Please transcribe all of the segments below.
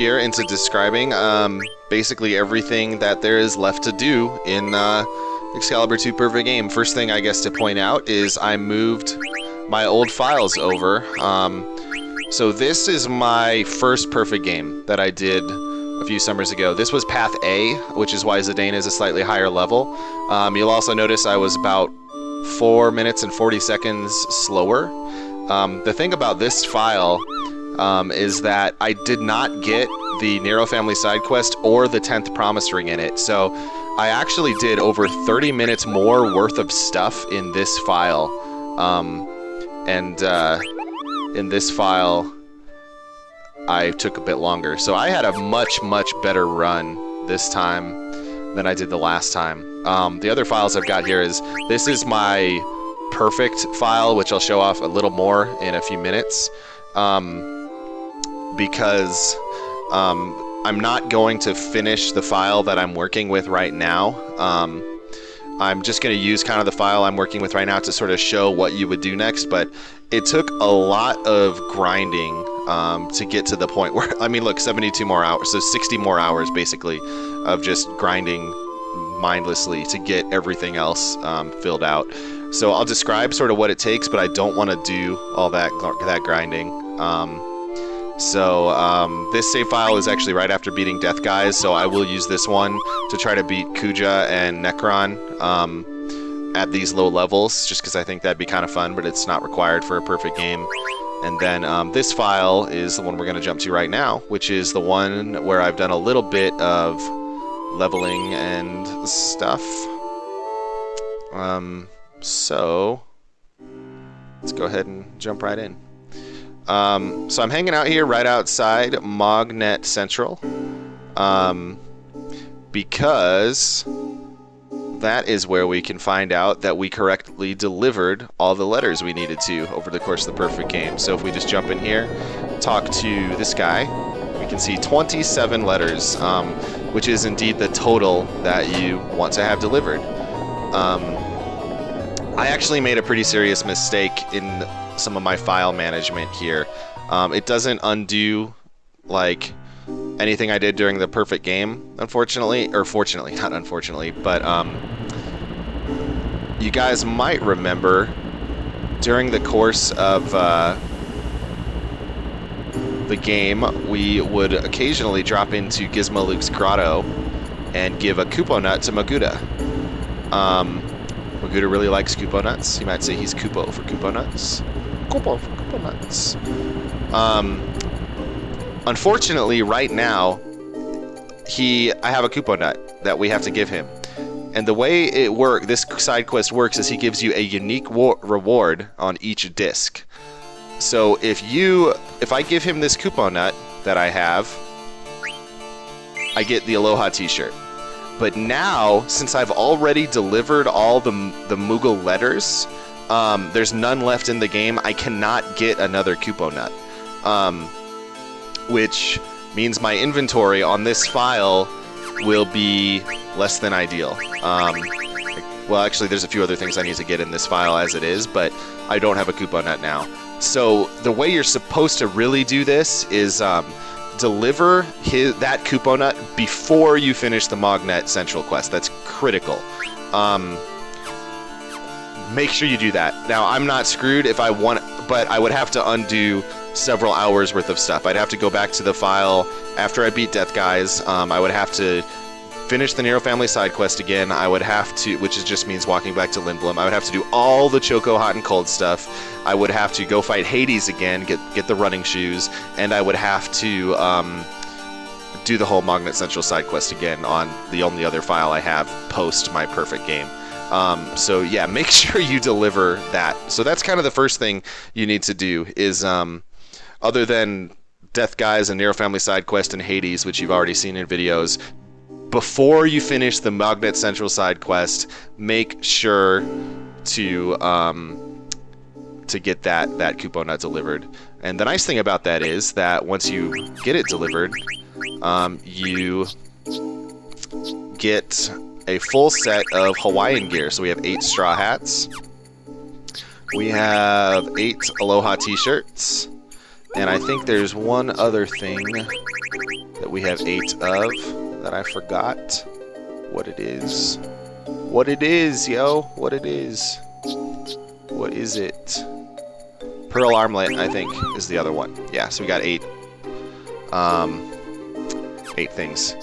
here into describing basically everything that there is left to do in Excalibur 2 Perfect Game. First thing I guess to point out is I moved my old files over. So this is my first Perfect Game that I did a few summers ago. This was Path A, which is why Zidane is a slightly higher level. You'll also notice I was about 4 minutes and 40 seconds slower. The thing about this file is that I did not get the Nero family side quest or the 10th promise ring in it. So I actually did over 30 minutes more worth of stuff in this file. In this file, I took a bit longer. So I had a much, much better run this time than I did the last time. The other files I've got here is, this is my perfect file, which I'll show off a little more in a few minutes. Because I'm not going to finish the file that I'm working with right now. I'm just going to use kind of the file I'm working with right now to sort of show what you would do next, but it took a lot of grinding to get to the point where, I mean, look, 72 more hours, so 60 more hours basically of just grinding mindlessly to get everything else filled out. So I'll describe sort of what it takes, but I don't want to do all that grinding. This save file is actually right after beating Death Guys, so I will use this one to try to beat Kuja and Necron at these low levels, just because I think that'd be kind of fun, but it's not required for a perfect game. And then this file is the one we're going to jump to right now, which is the one where I've done a little bit of leveling and stuff. So let's go ahead and jump right in. So I'm hanging out here right outside Mognet Central, because that is where we can find out that we correctly delivered all the letters we needed to over the course of the perfect game. So if we just jump in here, talk to this guy, we can see 27 letters, which is indeed the total that you want to have delivered. I actually made a pretty serious mistake in some of my file management here. It doesn't undo like anything I did during the perfect game, unfortunately, or fortunately, not unfortunately, but you guys might remember during the course of the game, we would occasionally drop into Gizmo Luke's grotto and give a Kupo nut to Maguda. Maguda really likes Kupo nuts. You might say he's Kupo for Kupo nuts. Kupo for Kupo nuts. Unfortunately, right now, I have a Kupo nut that we have to give him. And the way this side quest works is he gives you a unique reward on each disc. So if I give him this Kupo nut that I have, I get the Aloha t-shirt. But now, since I've already delivered all the Moogle letters, there's none left in the game. I cannot get another Kupo nut, which means my inventory on this file will be less than ideal. Well, actually, there's a few other things I need to get in this file as it is, but I don't have a Kupo nut now. So the way you're supposed to really do this is deliver that Kupo nut before you finish the Mognet Central quest. That's critical. Make sure you do that. Now, I'm not screwed if I want, but I would have to undo several hours worth of stuff. I'd have to go back to the file after I beat Death Guys. I would have to finish the Nero family side quest again. I would have to, which just means walking back to Lindblom. I would have to do all the Choco hot and cold stuff. I would have to go fight Hades again, get the running shoes, and I would have to do the whole Mognet Central side quest again on the only other file I have post my perfect game. So yeah, make sure you deliver that. So that's kind of the first thing you need to do is, other than Death Guys and Nero family side quest and Hades, which you've already seen in videos, before you finish the Mognet Central side quest, make sure to get that Kupo nut delivered. And the nice thing about that is that once you get it delivered, you get a full set of Hawaiian gear. So we have 8 straw hats, we have 8 Aloha t-shirts, and I think there's one other thing that we have 8 of that I forgot what it is. What it is, yo. What it is. What is it? Pearl armlet, I think, is the other one. Yeah, so we got 8. 8 things.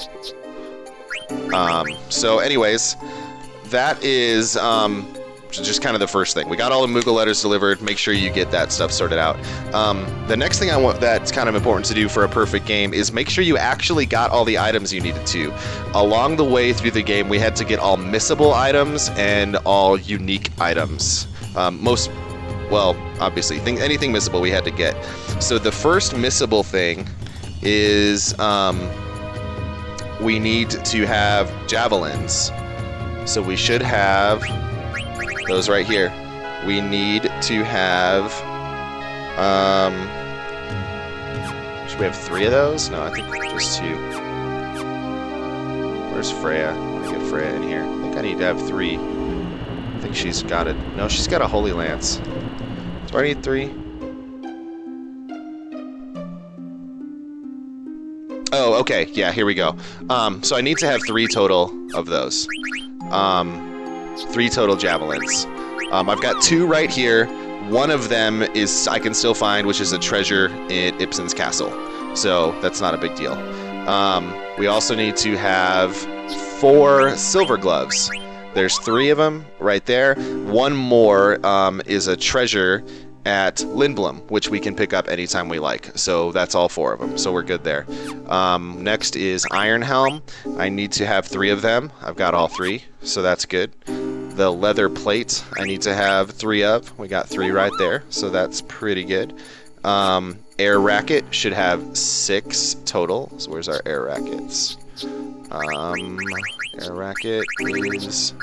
So anyways, that is just kind of the first thing. We got all the Moogle letters delivered. Make sure you get that stuff sorted out. The next thing I want that's kind of important to do for a perfect game is make sure you actually got all the items you needed to. Along the way through the game, we had to get all missable items and all unique items. Well, obviously, anything missable we had to get. So the first missable thing is we need to have javelins. So we should have those right here. We need to have, should we have 3 of those? No, I think just 2. Where's Freya? Let me get Freya in here. I think I need to have 3. I think she's got it. No, she's got a Holy Lance. Do I need 3? Oh, okay. Yeah, here we go. So I need to have 3 total of those. 3 total javelins. I've got 2 right here. One of them is I can still find, which is a treasure in Ibsen's castle. So that's not a big deal. We also need to have 4 silver gloves. There's 3 of them right there. One more is a treasure at Lindblom, which we can pick up anytime we like. So that's all 4 of them. So we're good there. Next is Iron Helm. I need to have 3 of them. I've got all 3, so that's good. The leather plate I need to have 3 of. We got 3 right there, so that's pretty good. Air racket should have 6 total. So where's our air rackets? Air racket is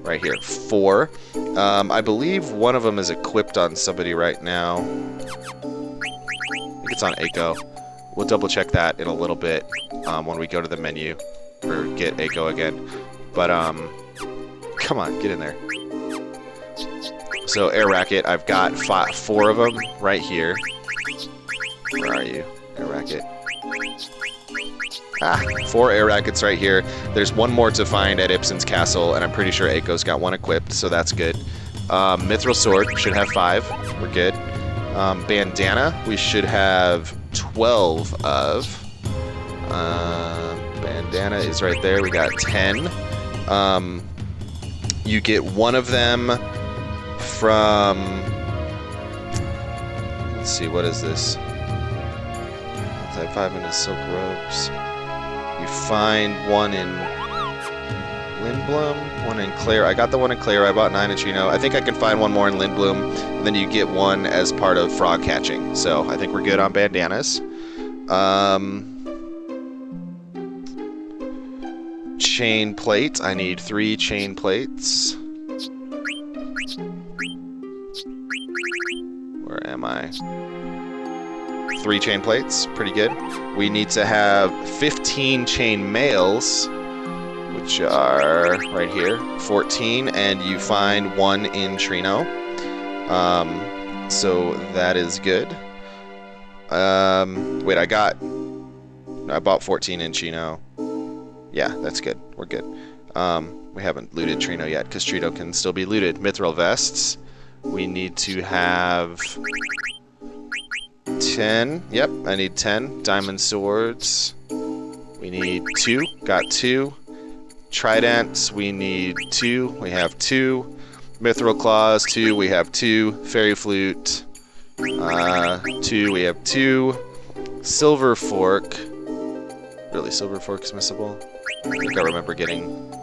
right here, 4. I believe one of them is equipped on somebody right now. I think it's on Eiko. We'll double check that in a little bit when we go to the menu or get Eiko again. But come on, get in there. So air racket, I've got 4 of them right here. Where are you, air racket? 4 air rackets right here. There's 1 more to find at Ibsen's castle, and I'm pretty sure Eiko's got 1 equipped, so that's good. Mithril sword should have 5. We're good. Bandana we should have 12 of. Bandana is right there. We got 10. You get 1 of them from... Let's see, what is this? Type 5 in his silk robes. You find 1 in Lindblom, 1 in Claire. I got the 1 in Claire. I bought 9 in Chino. I think I can find 1 more in Lindblom, and then you get 1 as part of frog catching. So I think we're good on bandanas. Chain plate. I need 3 chain plates. Where am I? 3 chain plates. Pretty good. We need to have 15 chain mails, which are right here. 14, and you find 1 in Trino. So that is good. Wait, I bought 14 in Chino. Yeah, that's good. We're good. We haven't looted Trino yet, because Trino can still be looted. Mithril vests. We need to have 10. Yep, I need 10. Diamond swords. We need 2. Got 2. Tridents. We need 2. We have 2. Mithril claws. 2. We have 2. Fairy flute. 2. We have 2. Silver fork. Really, silver fork's missable? I think I remember getting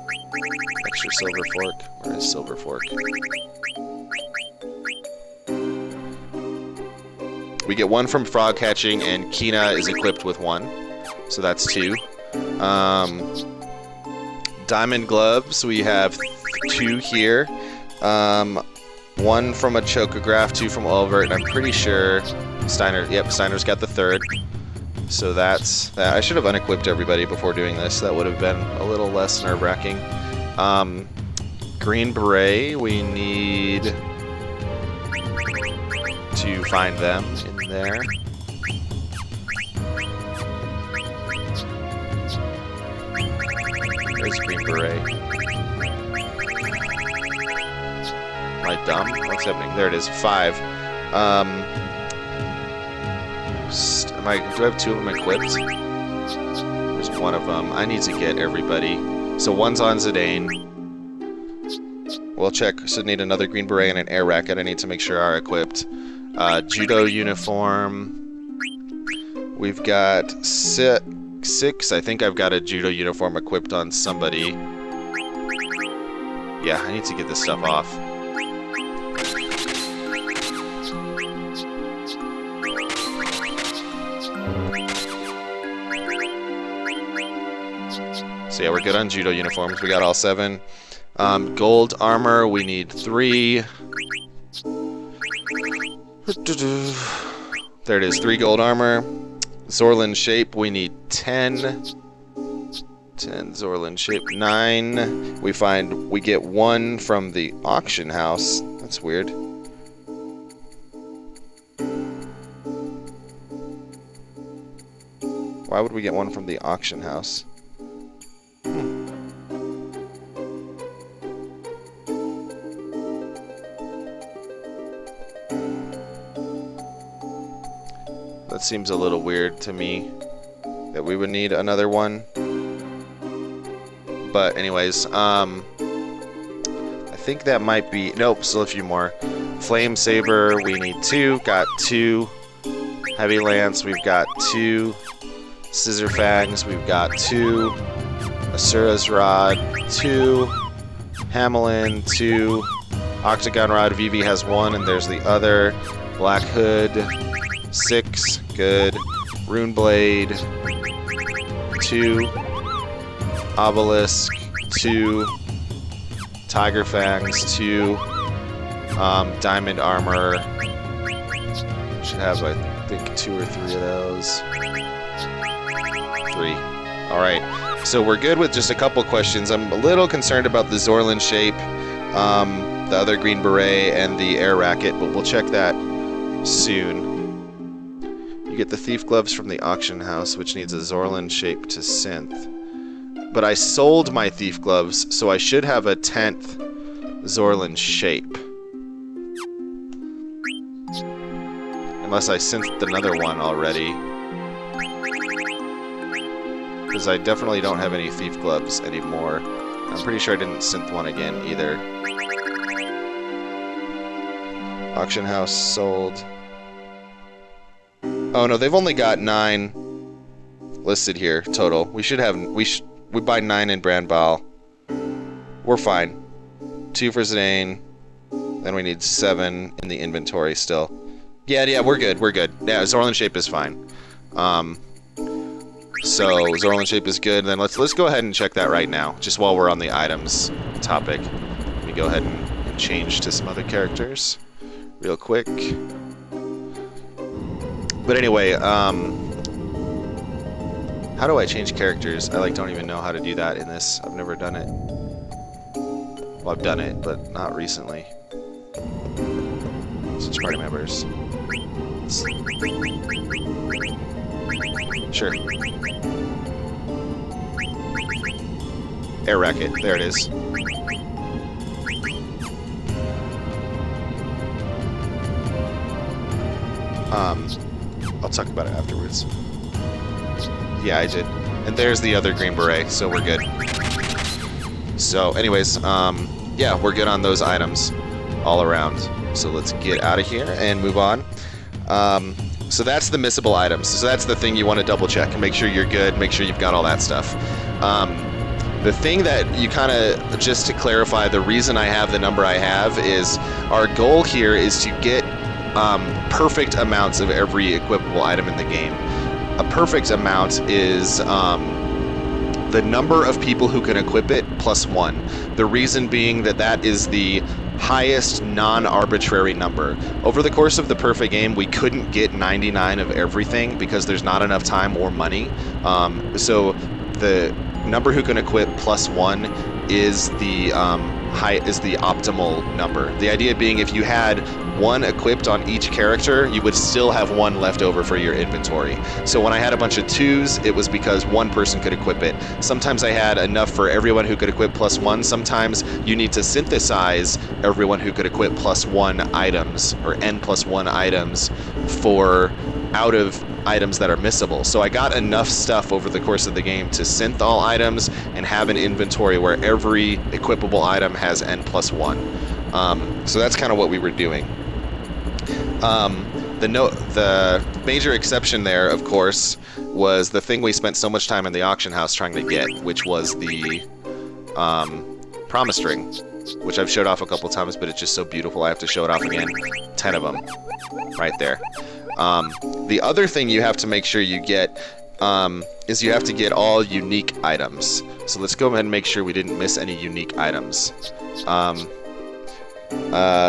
extra silver fork. Where is silver fork? We get 1 from frog catching, and Kina is equipped with 1. So that's 2. Diamond gloves, we have 2 here. 1 from a chocograph, 2 from Olvert, and I'm pretty sure Steiner, yep, Steiner's got the 3rd. So that's that. I should have unequipped everybody before doing this. That would have been a little less nerve-wracking. Green beret, we need to find them in there. There's Green Beret. Am I dumb? What's happening? There it is. 5. Do I have 2 of them equipped? There's 1 of them. I need to get everybody. So 1's on Zidane. We'll check. So need another Green Beret and an air racket. I need to make sure are equipped. Judo uniform. We've got 6. I think I've got a judo uniform equipped on somebody. Yeah, I need to get this stuff off. So yeah, we're good on judo uniforms. We got all 7. Gold armor, we need 3. There it is, 3 gold armor. Zorlin shape, we need 10. 10 Zorlin shape, 9. We get 1 from the auction house. That's weird. Why would we get 1 from the auction house? That seems a little weird to me that we would need another one. But anyways, I think that might be... Nope, still a few more. Flame Saber, we need 2. Got 2. Heavy Lance, we've got 2. Scissor Fangs, we've got 2. Asura's Rod, 2. Hamelin, 2. Octagon Rod, Vivi has 1, and there's the other. Black Hood, 6. Good. Rune Blade, 2. Obelisk, 2. Tiger Fangs, 2. Diamond Armor. Should have, I think, 2 or 3 of those. 3. Alright. So we're good with just a couple questions. I'm a little concerned about the Zorlin shape, the other Green Beret, and the air racket, but we'll check that soon. You get the Thief Gloves from the auction house, which needs a Zorlin shape to synth. But I sold my Thief Gloves, so I should have a 10th Zorlin shape. Unless I synthed another one already. Because I definitely don't have any Thief Gloves anymore. I'm pretty sure I didn't synth one again either. Auction house sold. Oh no, they've only got 9 listed here total. We should have we buy 9 in Brandball. We're fine. 2 for Zidane. Then we need 7 in the inventory still. Yeah, we're good. We're good. Yeah, Zorlin shape is fine. So Zorlin shape is good. Then let's go ahead and check that right now, just while we're on the items topic. Let me go ahead and change to some other characters real quick. But anyway, how do I change characters? I don't even know how to do that in this. I've never done it. Well, I've done it, but not recently. Switch party members. Sure. Air racket. There it is. I'll talk about it afterwards. Yeah, I did. And there's the other Green Beret, so we're good. So, anyways, yeah, we're good on those items all around. So let's get out of here and move on. So that's the missable items. So that's the thing you want to double check and make sure you're good, make sure you've got all that stuff. The thing that you kind of, just to clarify, the reason I have the number I have is our goal here is to get perfect amounts of every equipable item in the game. A perfect amount is the number of people who can equip it plus 1. The reason being that that is the highest non-arbitrary number. Over the course of the perfect game, we couldn't get 99 of everything because there's not enough time or money. So the number who can equip plus 1 is the height is the optimal number. The idea being if you had one equipped on each character, you would still have one left over for your inventory. So when I had a bunch of 2s, it was because one person could equip it. Sometimes I had enough for everyone who could equip +1. Sometimes you need to synthesize everyone who could equip +1 items, or n+1 items, for out of items that are missable. So I got enough stuff over the course of the game to synth all items and have an inventory where every equipable item has n+1. So that's kind of what we were doing. The major exception there, of course, was the thing we spent so much time in the auction house trying to get, which was the promise ring, which I've showed off a couple times, but it's just so beautiful I have to show it off again. 10 of them, right there. The other thing you have to make sure you get is you have to get all unique items. So let's go ahead and make sure we didn't miss any unique items.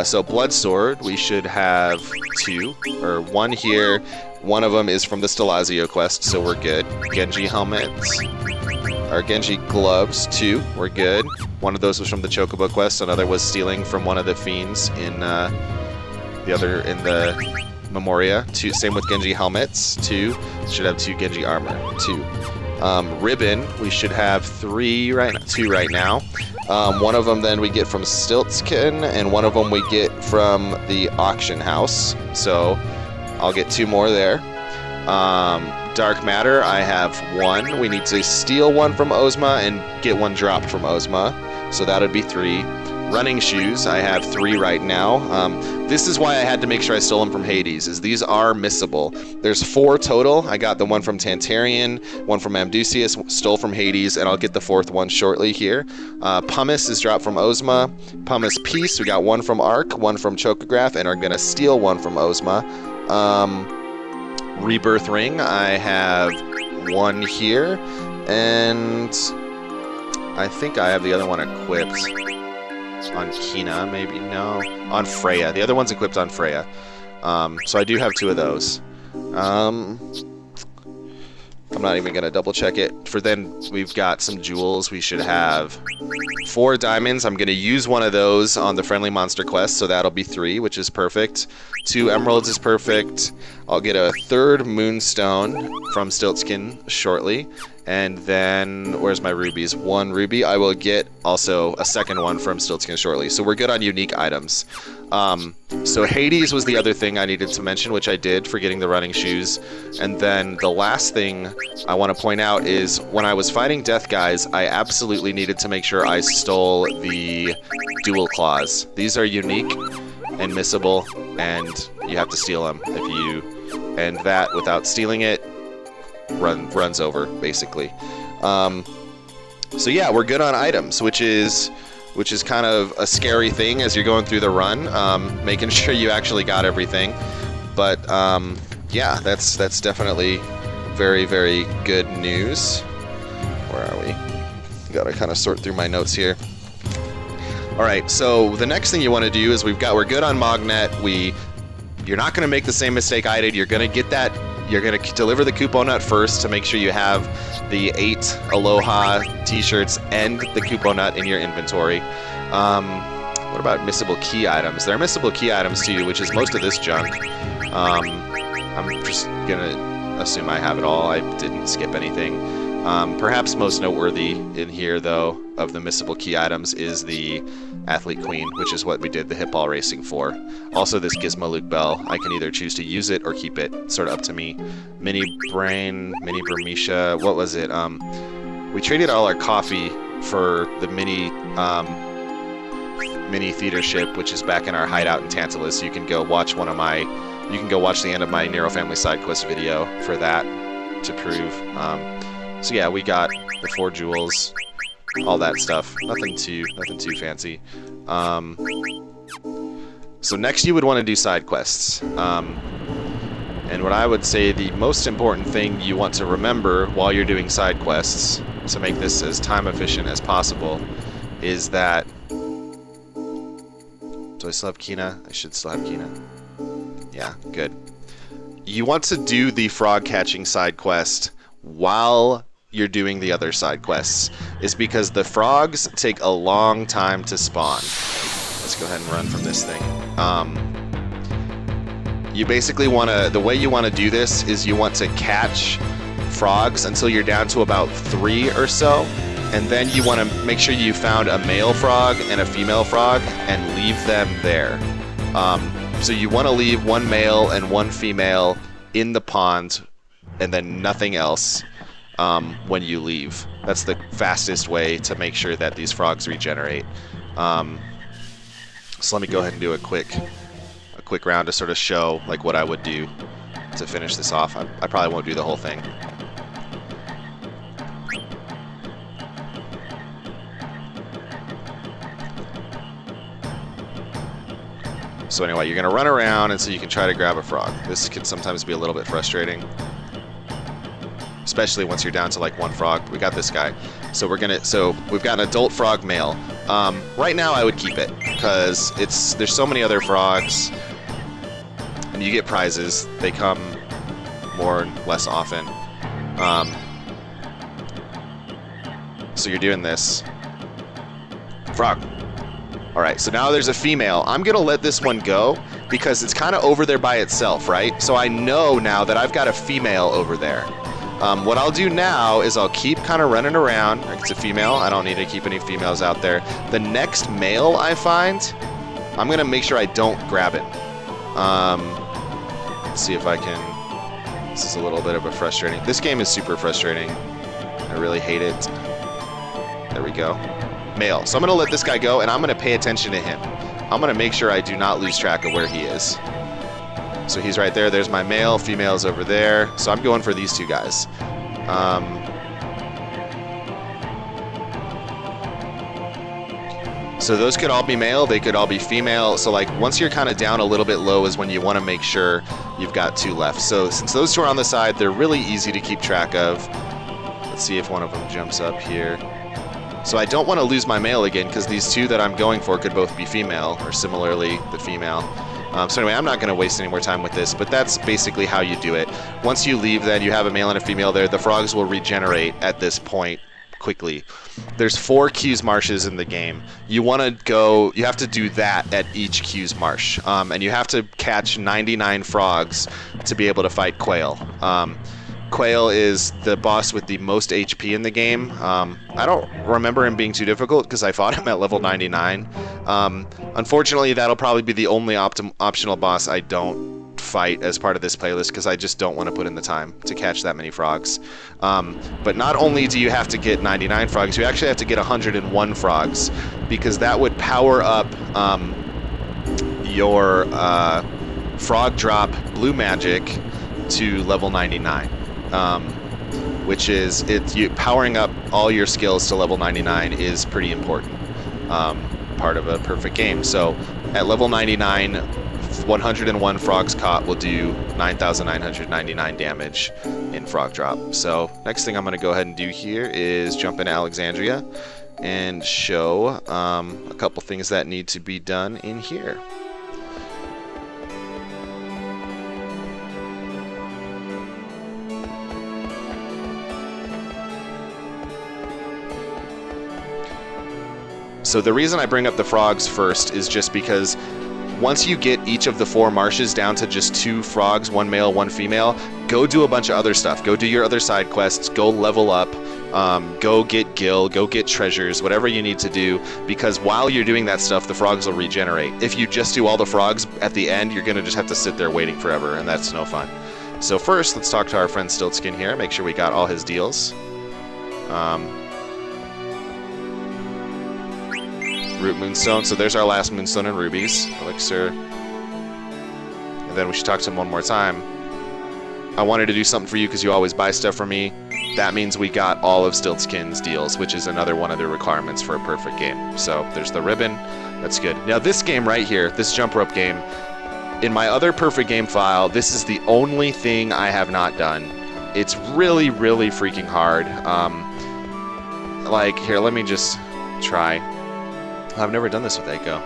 So Blood Sword, we should have 2, or 1 here. One of them is from the Stelazio quest, so we're good. Genji helmets, or Genji gloves, 2, we're good. One of those was from the Chocobo quest, another was stealing from one of the fiends in the other in the Memoria. 2, same with Genji helmets, 2. Should have 2 Genji armor, 2. Ribbon, we should have 2 right now. One of them then we get from Stiltskin, and one of them we get from the auction house. So I'll get 2 more there. Dark Matter, I have 1. We need to steal 1 from Ozma and get 1 dropped from Ozma. So that would be 3. Running shoes, I have 3 right now. This is why I had to make sure I stole them from Hades, is these are missable. There's 4 total. I got the one from Tantarian, one from Amdusius, stole from Hades, and I'll get the 4th one shortly here. Pumice is dropped from Ozma. Pumice Piece, we got 1 from Ark, 1 from Chocograph, and are going to steal 1 from Ozma. Rebirth Ring, I have 1 here, and I think I have the other one equipped. On Kina, maybe? No. On Freya. The other one's equipped on Freya. So I do have 2 of those. I'm not even going to double check it. For then, we've got some jewels. We should have 4 diamonds. I'm going to use one of those on the friendly monster quest, so that'll be 3, which is perfect. 2 emeralds is perfect. I'll get a 3rd moonstone from Stiltskin shortly. And then, where's my rubies? 1 ruby. I will get also a 2nd one from Stiltskin shortly. So we're good on unique items. So Hades was the other thing I needed to mention, which I did for getting the running shoes. And then the last thing I want to point out is when I was fighting death guys, I absolutely needed to make sure I stole the dual claws. These are unique and missable, and you have to steal them. And that, without stealing it, runs over, basically. So yeah, we're good on items, which is kind of a scary thing as you're going through the run, making sure you actually got everything. But yeah, that's definitely very, very good news. Where are we? Gotta kind of sort through my notes here. All right, so the next thing you want to do is we're good on Mognet. You're not going to make the same mistake I did. You're going to get that. You're going to deliver the Kupo Nut first to make sure you have the 8 Aloha t-shirts and the Kupo Nut in your inventory. What about missable key items? There are missable key items too, which is most of this junk. I'm just going to assume I have it all. I didn't skip anything. Perhaps most noteworthy in here, though, of the missable key items is the Athlete Queen, which is what we did the hip ball racing for. Also, this Gizmo Luke Bell. I can either choose to use it or keep it. It's sort of up to me. Mini Brain, Mini Burmisha. What was it? We traded all our coffee for the mini theater ship, which is back in our hideout in Tantalus. So you can go watch the end of my Nero Family side quest video for that to prove. So yeah, we got the 4 jewels, all that stuff. Nothing too fancy. So next you would want to do side quests. And what I would say the most important thing you want to remember while you're doing side quests to make this as time efficient as possible is that... Do I still have Kina? I should still have Kina. Yeah, good. You want to do the frog catching side quest while you're doing the other side quests, is because the frogs take a long time to spawn. Let's go ahead and run from this thing. You basically want to, the way you want to do this is you want to catch frogs until you're down to about 3 or so, and then you want to make sure you found a male frog and a female frog and leave them there. So you want to leave 1 male and 1 female in the pond, and then nothing else when you leave. That's the fastest way to make sure that these frogs regenerate. So let me go ahead and do a quick round to sort of show like what I would do to finish this off. I probably won't do the whole thing. So anyway, you're going to run around and so you can try to grab a frog. This can sometimes be a little bit frustrating, especially once you're down to like 1 frog. We got this guy. So we've got an adult frog male. Right now I would keep it because there's so many other frogs and you get prizes. They come more and less often. So you're doing this. Frog. Alright, so now there's a female. I'm going to let this one go because it's kind of over there by itself, right? So I know now that I've got a female over there. What I'll do now is I'll keep kind of running around. It's a female. I don't need to keep any females out there. The next male I find, I'm going to make sure I don't grab it. Let's see if I can... This is a little bit of a frustrating... This game is super frustrating. I really hate it. There we go. Male. So I'm going to let this guy go, and I'm going to pay attention to him. I'm going to make sure I do not lose track of where he is. So he's right there. There's my male. Female's over there. So I'm going for these 2 guys. So those could all be male. They could all be female. So like once you're kind of down a little bit low is when you want to make sure you've got 2 left. So since those 2 are on the side, they're really easy to keep track of. Let's see if one of them jumps up here. So I don't want to lose my male again because these 2 that I'm going for could both be female, or similarly the female. So anyway, I'm not going to waste any more time with this, but that's basically how you do it. Once you leave, then you have a male and a female there. The frogs will regenerate at this point quickly. There's 4 Q's marshes in the game. You want to go, you have to do that at each Q's marsh, and you have to catch 99 frogs to be able to fight Quail. Quail is the boss with the most HP in the game. I don't remember him being too difficult because I fought him at level 99. Unfortunately, that'll probably be the only optional boss I don't fight as part of this playlist because I just don't want to put in the time to catch that many frogs. But not only do you have to get 99 frogs, you actually have to get 101 frogs because that would power up your frog drop blue magic to level 99. Which is powering up all your skills to level 99 is pretty important part of a perfect game. So at level 99, 101 frogs caught will do 9,999 damage in frog drop. So next thing I'm going to go ahead and do here is jump into Alexandria and show a couple things that need to be done in here. So the reason I bring up the frogs first is just because once you get each of the 4 marshes down to just 2 frogs, 1 male, 1 female, go do a bunch of other stuff. Go do your other side quests, go level up, go get gil, go get treasures, whatever you need to do, because while you're doing that stuff, the frogs will regenerate. If you just do all the frogs at the end, you're going to just have to sit there waiting forever, and that's no fun. So first, let's talk to our friend Stiltskin here, make sure we got all his deals. Root Moonstone, so there's our last Moonstone and Rubies. Elixir. And then we should talk to him one more time. I wanted to do something for you because you always buy stuff for me. That means we got all of Stiltskin's deals, which is another one of the requirements for a perfect game. So there's the ribbon. That's good. Now this game right here, this jump rope game, in my other perfect game file, this is the only thing I have not done. It's really, really freaking hard. Like, here, let me just try. I've never done this with Echo.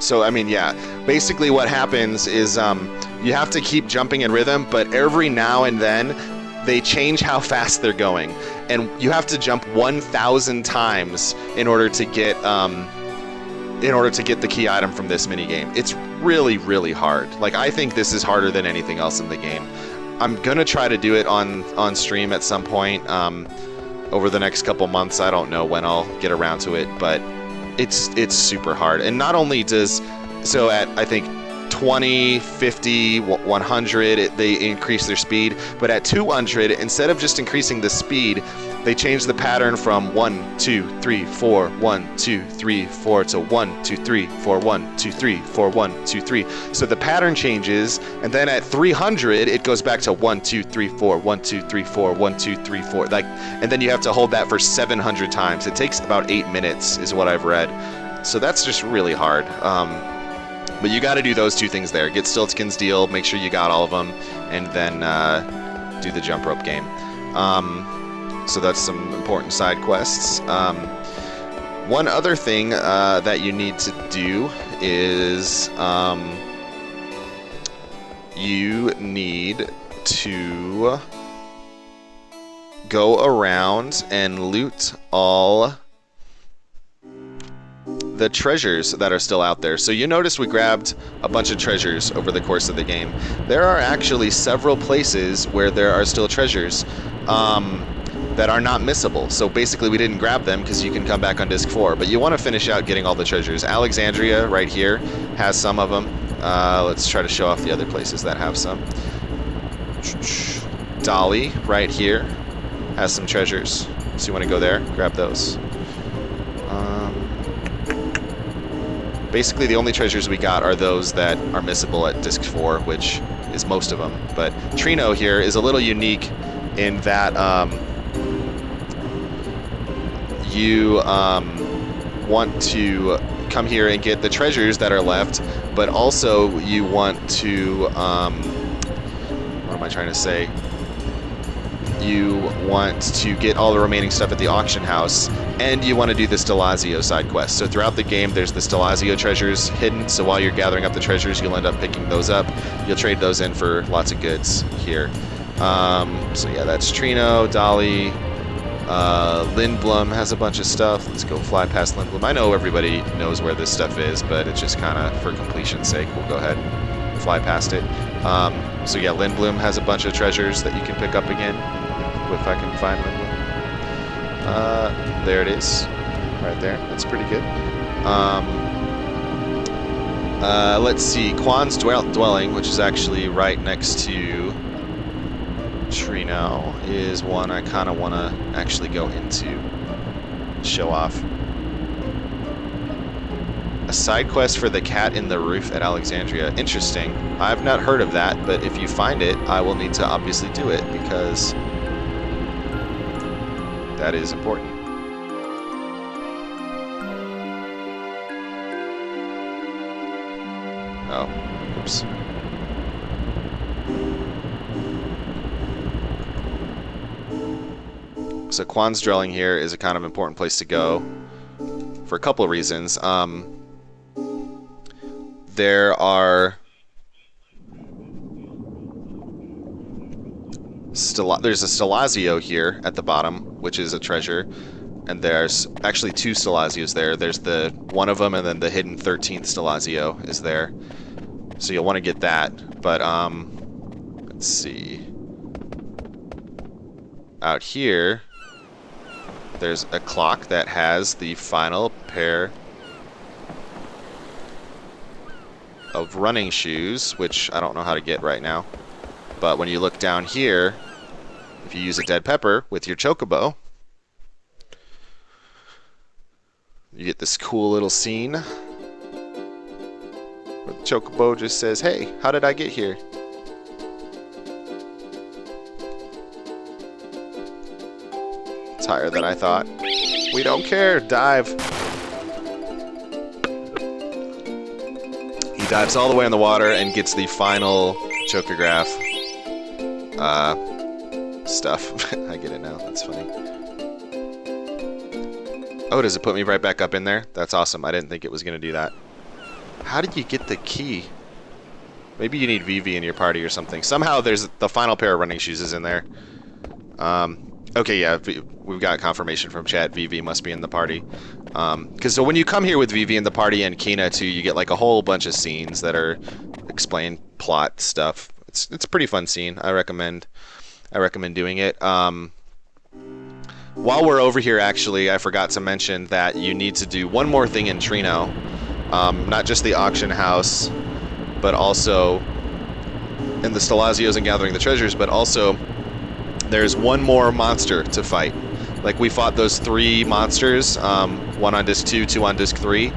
So, I mean, yeah. Basically what happens is you have to keep jumping in rhythm, but every now and then they change how fast they're going. And you have to jump 1,000 times in order to get the key item from this minigame. It's really, really hard. Like, I think this is harder than anything else in the game. I'm going to try to do it on stream at some point over the next couple months. I don't know when I'll get around to it, but it's super hard. And not only does, so at, I think, 20, 50, 100, they increase their speed, but at 200, instead of just increasing the speed, they change the pattern from 1, 2, 3, 4, 1, 2, 3, 4 to 1, 2, 3, 4, 1, 2, 3, 4, 1, 2, 3. So the pattern changes, and then at 300, it goes back to 1, 2, 3, 4, 1, 2, 3, 4, 1, 2, 3, 4. Like, and then you have to hold that for 700 times. It takes about 8 minutes, is what I've read. So that's just really hard. But you got to do those two things there. Get Stiltskin's deal, make sure you got all of them, and then do the jump rope game. So that's some important side quests. One other thing that you need to do is you need to go around and loot all the treasures that are still out there. So you notice we grabbed a bunch of treasures over the course of the game. There are actually several places where there are still treasures that are not missable. So basically we didn't grab them because you can come back on disc 4, but you want to finish out getting all the treasures. Alexandria right here has some of them. Let's try to show off the other places that have some. Dolly right here has some treasures. So you want to go there, grab those. Basically, the only treasures we got are those that are missable at Disc 4, which is most of them. But Trino here is a little unique in that you want to come here and get the treasures that are left, but also you want to, what am I trying to say? You want to get all the remaining stuff at the auction house, and you want to do the Stelazio side quest. So throughout the game, there's the Stelazio treasures hidden, so while you're gathering up the treasures, you'll end up picking those up. You'll trade those in for lots of goods here. So yeah, that's Trino, Dolly, Lindblom has a bunch of stuff. Let's go fly past Lindblom. I know everybody knows where this stuff is, but it's just kind of for completion's sake. We'll go ahead and fly past it. So yeah, Lindblom has a bunch of treasures that you can pick up again. If I can find Lindblom. There it is. Right there. That's pretty good. Let's see. Quan's Dwelling, which is actually right next to Trino, is one I kind of want to actually go into. Show off. A side quest for the cat in the roof at Alexandria. Interesting. I've not heard of that, but if you find it, I will need to obviously do it because that is important. Oh, oops. So Quan's Dwelling here is a kind of important place to go for a couple of reasons. There are there's a Stelazio here at the bottom, which is a treasure, and there's actually two Stelazios there. There's the one of them, and then the hidden 13th Stelazio is there. So you'll want to get that. But let's see. Out here, there's a clock that has the final pair of running shoes, which I don't know how to get right now. But when you look down here, if you use a dead pepper with your Chocobo, you get this cool little scene where the Chocobo just says, "Hey, how did I get here?" It's higher than I thought. We don't care. Dive. He dives all the way in the water and gets the final Chocograph stuff. I get it now. That's funny. Oh, does it put me right back up in there? That's awesome. I didn't think it was going to do that. How did you get the key? Maybe you need VV in your party or something. Somehow there's the final pair of running shoes is in there. Okay, yeah, we've got confirmation from chat. VV must be in the party. So when you come here with VV in the party and Kina too, you get like a whole bunch of scenes that are explain plot stuff. It's a pretty fun scene. I recommend doing it. While we're over here, actually, I forgot to mention that you need to do one more thing in Trino. Not just the auction house, but also in the Stalazios and gathering the treasures, but also there's one more monster to fight. Like we fought those 3 monsters, one on disc 2, 2 on disc 3.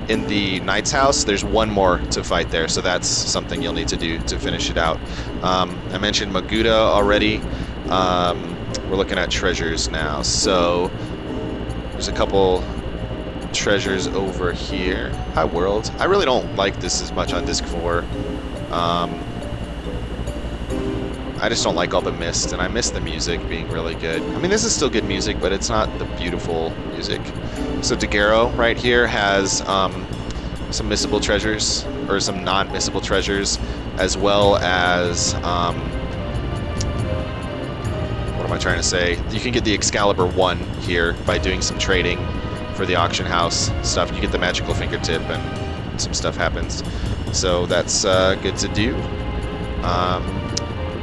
In the Knight's house, there's one more to fight there, so that's something you'll need to do to finish it out. I mentioned Maguda already. We're looking at treasures now, so there's a couple treasures over here. Hi, world. I really don't like this as much on disc 4. I just don't like all the mist, and I miss the music being really good. I mean, this is still good music, but it's not the beautiful music. So Daguerreau right here has some missable treasures, or some non-missable treasures, as well as, what am I trying to say? You can get the Excalibur 1 here by doing some trading for the auction house stuff. You get the magical fingertip, and some stuff happens. So that's good to do.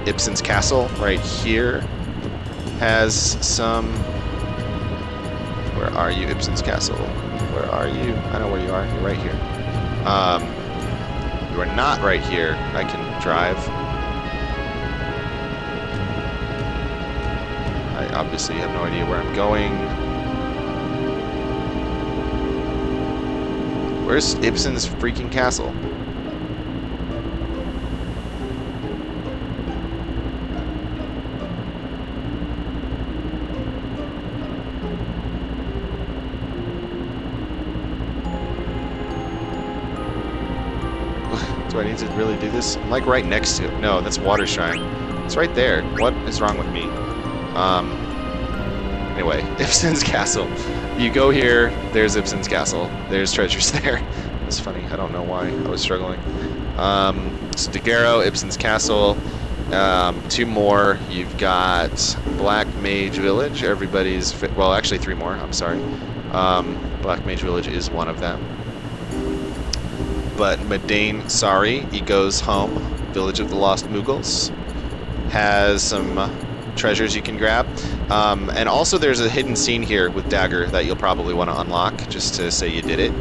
Ibsen's Castle right here has some... Where are you, Ibsen's Castle? Where are you? I know where you are. You're right here. You are not right here. I can drive. I obviously have no idea where I'm going. Where's Ibsen's freaking castle? Do I need to really do this? I'm like right next to it. No, that's Water Shrine. It's right there. What is wrong with me? Anyway, Ibsen's Castle. You go here, there's Ibsen's Castle. There's treasures there. That's funny. I don't know why I was struggling. So Daguerreau, Ibsen's Castle. 2 more. You've got Black Mage Village. Everybody's... Well, actually 3 more. I'm sorry. Black Mage Village is one of them. But Madain Sari, he goes home. Village of the Lost Mughals has some treasures you can grab. And also there's a hidden scene here with Dagger that you'll probably want to unlock just to say you did it.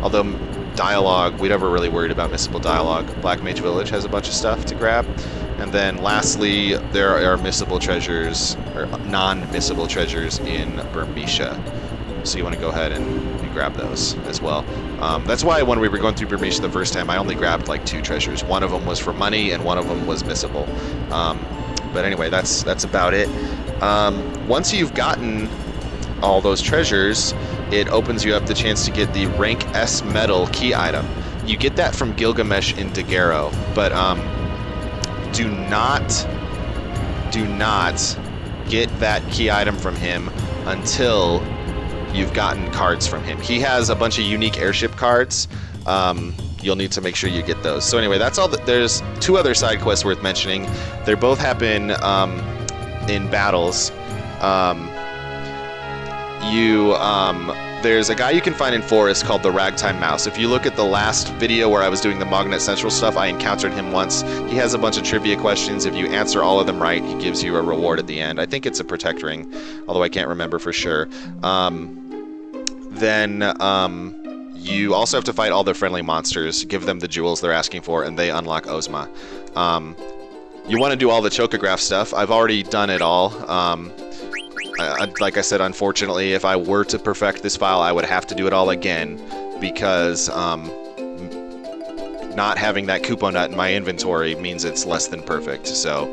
Although dialogue, we never really worried about missable dialogue. Black Mage Village has a bunch of stuff to grab. And then lastly, there are missable treasures, or non-missable treasures in Burmecia. So you want to go ahead and grab those as well. That's why when we were going through Burmecia the first time, I only grabbed like 2 treasures. One of them was for money, and one of them was missable. But anyway, that's about it. Once you've gotten all those treasures, it opens you up the chance to get the rank S medal key item. You get that from Gilgamesh in Daguerreau, but do not get that key item from him until you've gotten cards from him. He has a bunch of unique airship cards. You'll need to make sure you get those. So anyway, that's all. There's 2 other side quests worth mentioning. They both happen in battles. There's a guy you can find in Forest called the Ragtime Mouse. If you look at the last video where I was doing the Mognet Central stuff, I encountered him once. He has a bunch of trivia questions. If you answer all of them right, he gives you a reward at the end. I think it's a Protect Ring, although I can't remember for sure. You also have to fight all the friendly monsters, give them the jewels they're asking for, and they unlock Ozma. You want to do all the Chocograph stuff. I've already done it all. Like I said, unfortunately, if I were to perfect this file, I would have to do it all again, because not having that Kupo Nut in my inventory means it's less than perfect. So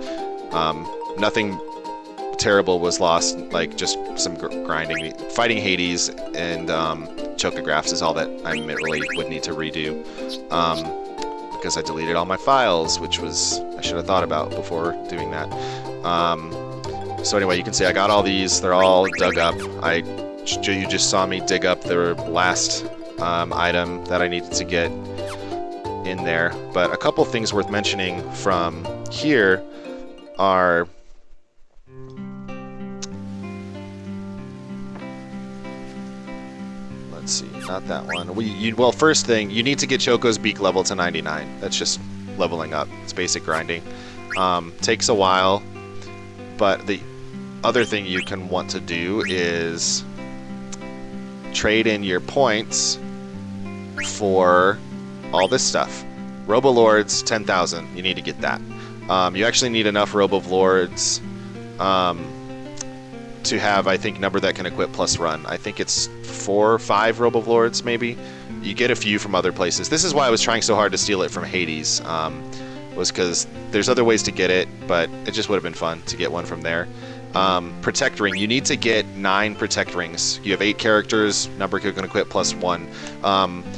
nothing terrible was lost, like just some grinding. Fighting Hades and Chocographs is all that I really would need to redo, because I deleted all my files, which I should have thought about before doing that. So anyway, you can see I got all these. They're all dug up. You just saw me dig up the last item that I needed to get. in there. But a couple things worth mentioning from here are let's see, not that one. Well, first thing, you need to get Choco's beak level to 99. That's just leveling up. It's basic grinding. Takes a while, but the other thing you can want to do is trade in your points for all this stuff. Robo-Lords, 10,000. You need to get that. You actually need enough Robo-Lords to have, I think, number that can equip plus run. I think it's 4 or 5 Robo-Lords, maybe. You get a few from other places. This is why I was trying so hard to steal it from Hades, was because there's other ways to get it, but it just would have been fun to get one from there. Protect Ring. You need to get 9 Protect Rings. You have 8 characters, number can equip plus 1.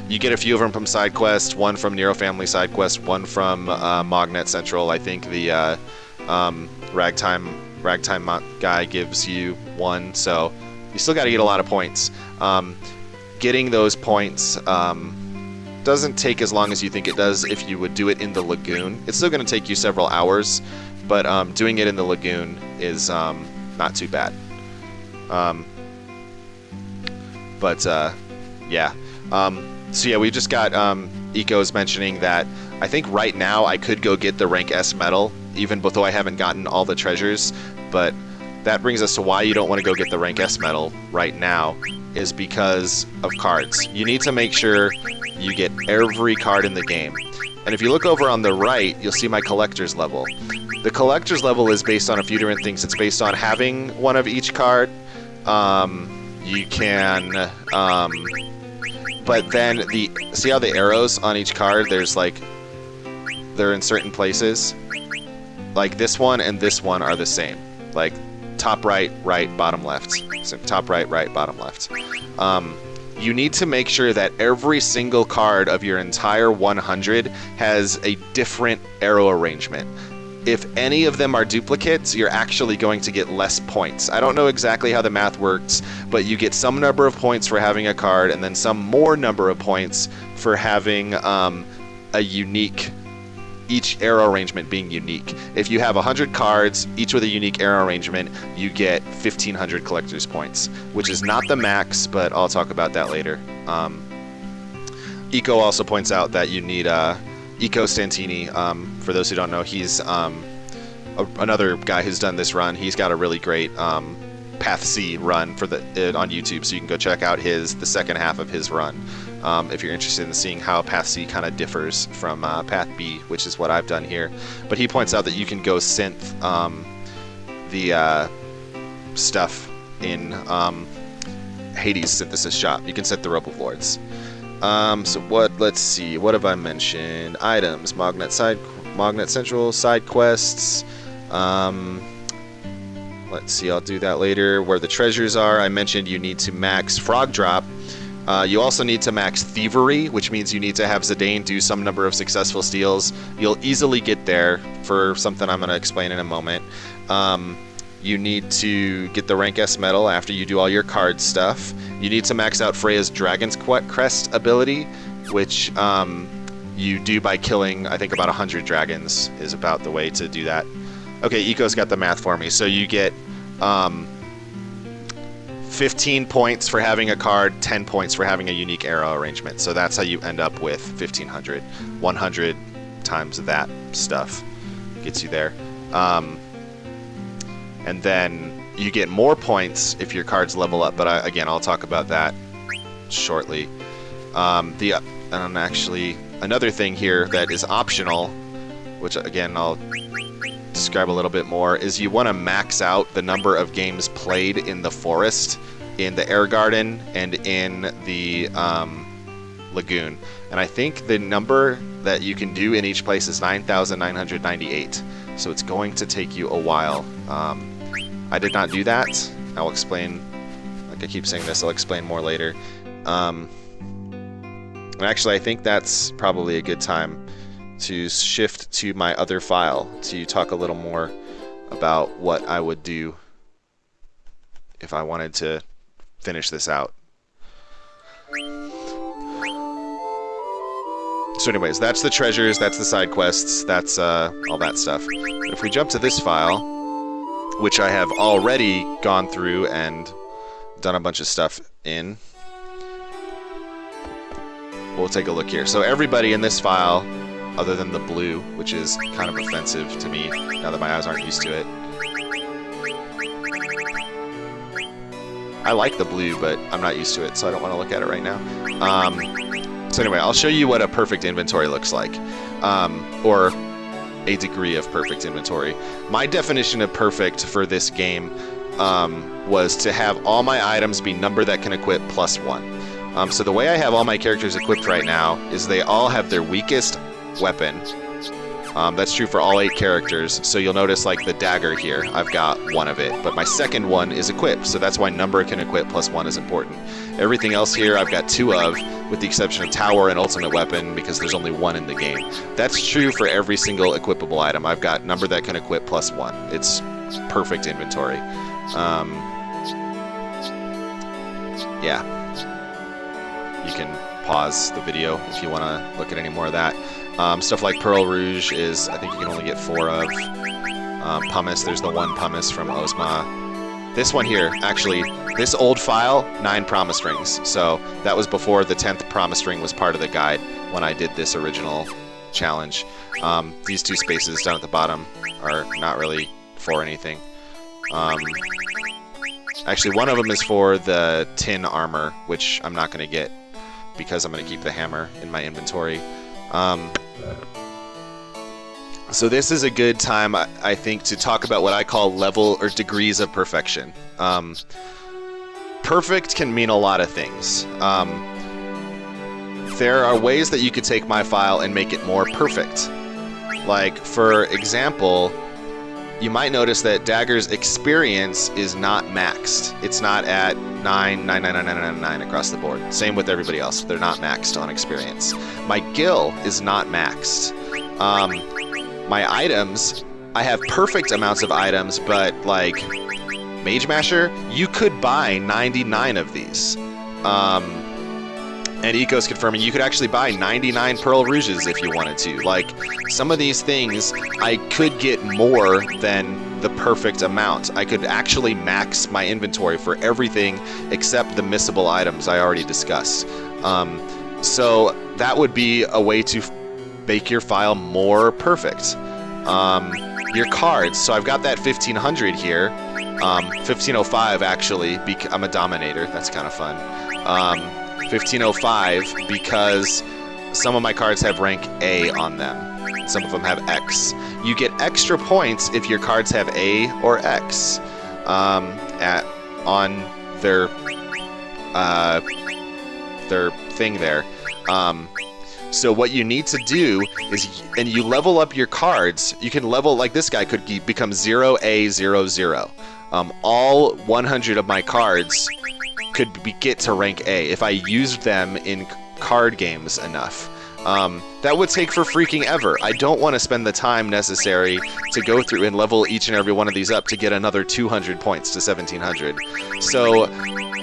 You get a few of them from side quests, 1 from Nero Family side quest, 1 from Mognet Central. I think the Ragtime guy gives you 1, so you still got to get a lot of points. Getting those points doesn't take as long as you think it does if you would do it in the lagoon. It's still going to take you several hours, but doing it in the lagoon is not too bad. Yeah. So yeah, we just got Eco's mentioning that I think right now I could go get the rank S medal, even though I haven't gotten all the treasures, but that brings us to why you don't want to go get the rank S medal right now, is because of cards. You need to make sure you get every card in the game. And if you look over on the right, you'll see my collector's level. The collector's level is based on a few different things. It's based on having one of each card. You can, but then see how the arrows on each card, they're in certain places? Like this one and this one are the same. Like top right, right, bottom left. So top right, right, bottom left. You need to make sure that every single card of your entire 100 has a different arrow arrangement. If any of them are duplicates, you're actually going to get less points. I don't know exactly how the math works, but you get some number of points for having a card and then some more number of points for having a unique, each arrow arrangement being unique. If you have 100 cards, each with a unique arrow arrangement, you get 1,500 collector's points, which is not the max, but I'll talk about that later. Eco also points out that you need Eco Santini. For those who don't know, he's another guy who's done this run. He's got a really great Path C run for on YouTube, so you can go check out the second half of his run. If you're interested in seeing how Path C kind of differs from Path B, which is what I've done here. But he points out that you can go synth the stuff in Hades Synthesis Shop. You can set the Rope of Lords. Let's see, what have I mentioned? Items, Mognet Central, side quests. Let's see, I'll do that later. Where the treasures are, I mentioned you need to max Frog Drop. You also need to max Thievery, which means you need to have Zidane do some number of successful steals. You'll easily get there for something I'm going to explain in a moment. You need to get the rank S medal after you do all your card stuff. You need to max out Freya's Dragon's Crest ability, which you do by killing, I think, about 100 dragons is about the way to do that. Okay, Eco's got the math for me. So you get 15 points for having a card, 10 points for having a unique arrow arrangement. So that's how you end up with 1,500. 100 times that stuff gets you there. And then you get more points if your cards level up, but again, I'll talk about that shortly. Actually, another thing here that is optional, which again I'll describe a little bit more, is you want to max out the number of games played in the forest, in the air garden, and in the lagoon. And I think the number that you can do in each place is 9,998. So it's going to take you a while. I did not do that. I'll explain, like I keep saying this, I'll explain more later. Actually, I think that's probably a good time to shift to my other file to talk a little more about what I would do if I wanted to finish this out. So anyways, that's the treasures, that's the side quests, that's all that stuff. But if we jump to this file, which I have already gone through and done a bunch of stuff in, we'll take a look here. So everybody in this file, other than the blue, which is kind of offensive to me now that my eyes aren't used to it. I like the blue, but I'm not used to it, so I don't want to look at it right now. So anyway, I'll show you what a perfect inventory looks like, or a degree of perfect inventory. My definition of perfect for this game was to have all my items be number that can equip +1. So the way I have all my characters equipped right now is they all have their weakest weapon. That's true for all 8 characters, so you'll notice like the dagger here, I've got 1 of it, but my second one is equipped, so that's why number can equip +1 is important. Everything else here I've got 2 of, with the exception of tower and ultimate weapon, because there's only 1 in the game. That's true for every single equipable item. I've got number that can equip +1. It's perfect inventory. Yeah. You can pause the video if you want to look at any more of that. Stuff like Pearl Rouge is, I think you can only get 4 of. Pumice, there's the 1 pumice from Ozma. This one here, actually, this old file, 9 promise rings. So that was before the 10th promise ring was part of the guide when I did this original challenge. These 2 spaces down at the bottom are not really for anything. Actually, one of them is for the tin armor, which I'm not going to get because I'm going to keep the hammer in my inventory. So this is a good time, I think, to talk about what I call level or degrees of perfection. Perfect can mean a lot of things. There are ways that you could take my file and make it more perfect. Like, for example, you might notice that Dagger's experience is not maxed. It's not at 9 across the board. Same with everybody else. They're not maxed on experience. My Gil is not maxed. My items, I have perfect amounts of items, but like Mage Masher, you could buy 99 of these. And Eco's confirming you could actually buy 99 Pearl Rouges if you wanted to. Like, some of these things, I could get more than the perfect amount. I could actually max my inventory for everything except the missable items I already discussed. So that would be a way to make your file more perfect. Your cards, so I've got that 1500 here. 1505 actually, I'm a Dominator, that's kind of fun. 1505 because some of my cards have rank A on them. Some of them have X. You get extra points if your cards have A or X on their thing there. So what you need to do is, and you level up your cards. You can level, like this guy could become 0A00. All 100 of my cards could get to rank A if I used them in card games enough. That would take for freaking ever. I don't want to spend the time necessary to go through and level each and every one of these up to get another 200 points to 1700. So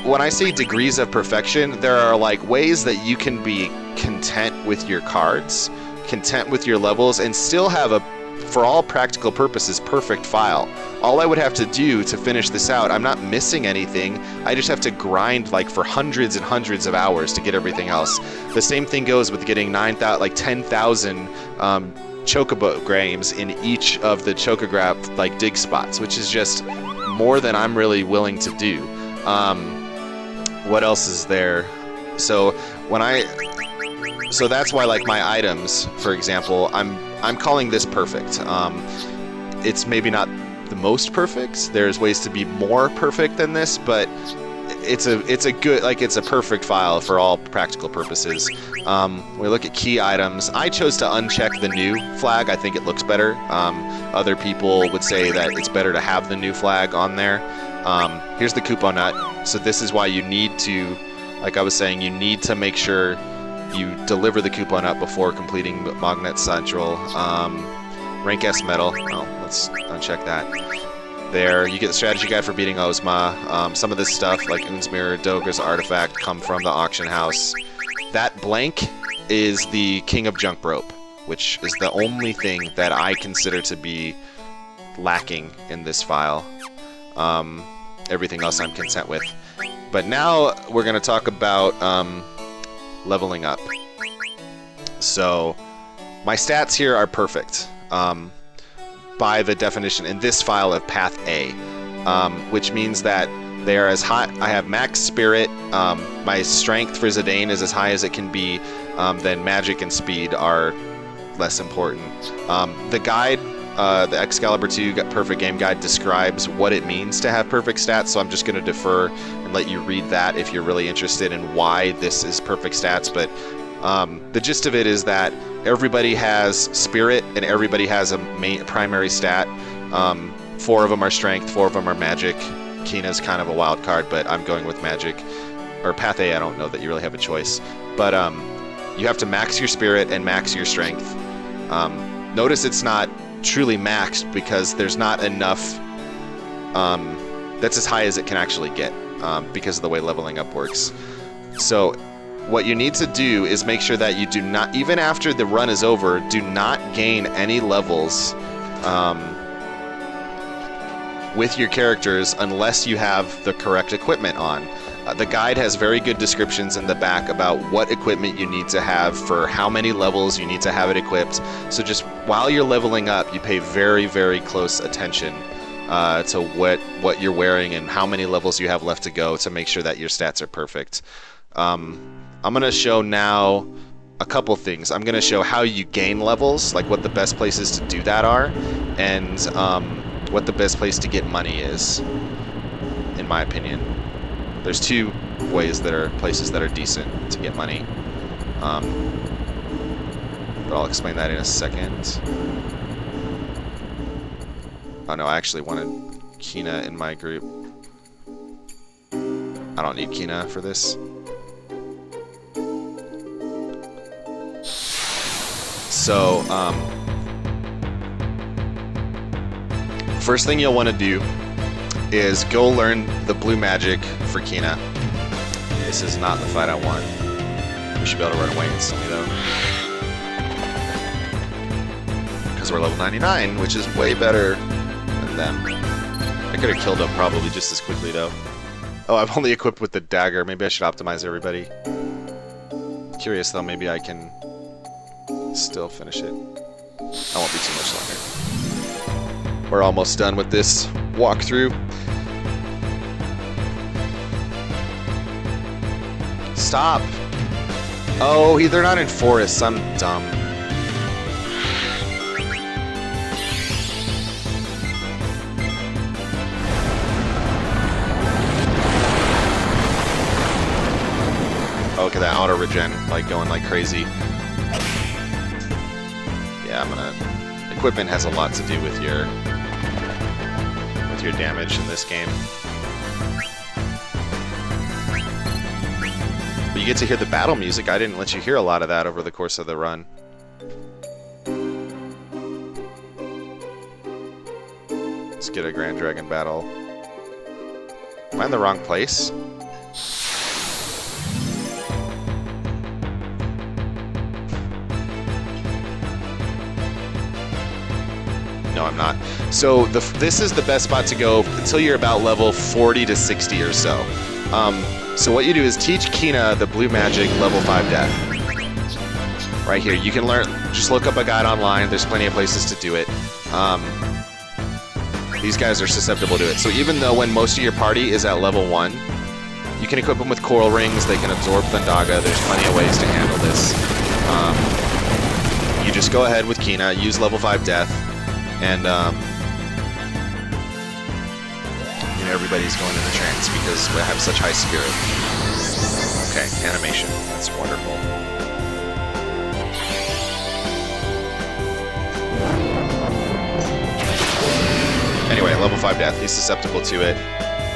when I say degrees of perfection, there are like ways that you can be content with your cards, content with your levels, and still have a, for all practical purposes, perfect file. All I would have to do to finish this out, I'm not missing anything, I just have to grind like for hundreds and hundreds of hours to get everything else. The same thing goes with getting 10,000 Chocobo grains in each of the Chocograph like dig spots, which is just more than I'm really willing to do. What else is there? So that's why, like, my items, for example, I'm calling this perfect. It's maybe not the most perfect. There's ways to be more perfect than this, but it's a good, like, it's a perfect file for all practical purposes. We look at key items. I chose to uncheck the new flag. I think it looks better. Other people would say that it's better to have the new flag on there. Here's the Kupo Nut. So this is why you need to, like I was saying, you need to make sure you deliver the Kupo Nut before completing Mognet Central. Rank S medal. Oh, let's uncheck that. There, you get the strategy guide for beating Ozma. Some of this stuff, like Un's Mirror, Dogra's Artifact, come from the auction house. That blank is the King of Junk Rope, which is the only thing that I consider to be lacking in this file. Everything else I'm content with. But now we're going to talk about leveling up. So my stats here are perfect by the definition in this file of Path A, which means that they are as high. I have max spirit. My strength for Zidane is as high as it can be. Then magic and speed are less important. The guide, the Excalibur 2 Perfect Game Guide, describes what it means to have perfect stats, so I'm just going to defer and let you read that if you're really interested in why this is perfect stats. But the gist of it is that everybody has spirit and everybody has a primary stat. 4 of them are strength, 4 of them are magic. Kina's kind of a wild card, but I'm going with magic. Or Path A, I don't know that you really have a choice. But you have to max your spirit and max your strength. Notice it's not truly maxed because there's not enough. That's as high as it can actually get because of the way leveling up works. So what you need to do is make sure that you do not, even after the run is over, do not gain any levels with your characters unless you have the correct equipment on. The guide has very good descriptions in the back about what equipment you need to have for how many levels you need to have it equipped. So just while you're leveling up, you pay very, very close attention to what you're wearing and how many levels you have left to go to make sure that your stats are perfect. I'm going to show now a couple things. I'm going to show how you gain levels, like what the best places to do that are, and what the best place to get money is, in my opinion. There's 2 ways that are places that are decent to get money. But I'll explain that in a second. Oh no, I actually wanted Kina in my group. I don't need Kina for this. So, first thing you'll want to do is go learn the blue magic for Kina. This is not the fight I want. We should be able to run away instantly though. Because we're level 99, which is way better than them. I could have killed them probably just as quickly though. Oh, I'm only equipped with the dagger. Maybe I should optimize everybody. Curious though, maybe I can still finish it. I won't be too much longer. We're almost done with this walkthrough. Stop! Oh, they're not in forests. I'm dumb. Oh, look at that auto regen, like going like crazy. Yeah, I'm gonna. Equipment has a lot to do with your damage in this game. But you get to hear the battle music. I didn't let you hear a lot of that over the course of the run. Let's get a Grand Dragon battle. Am I in the wrong place? No, I'm not. So this is the best spot to go until you're about level 40 to 60 or so. So what you do is teach Kina the blue magic level 5 death. Right here. You can learn, just look up a guide online. There's plenty of places to do it. These guys are susceptible to it. So even though when most of your party is at level 1, you can equip them with coral rings. They can absorb Thundaga. There's plenty of ways to handle this. You just go ahead with Kina, use level 5 death, and you know, everybody's going into trance because we have such high spirit. Okay, animation. That's wonderful. Anyway, level 5 death. He's susceptible to it.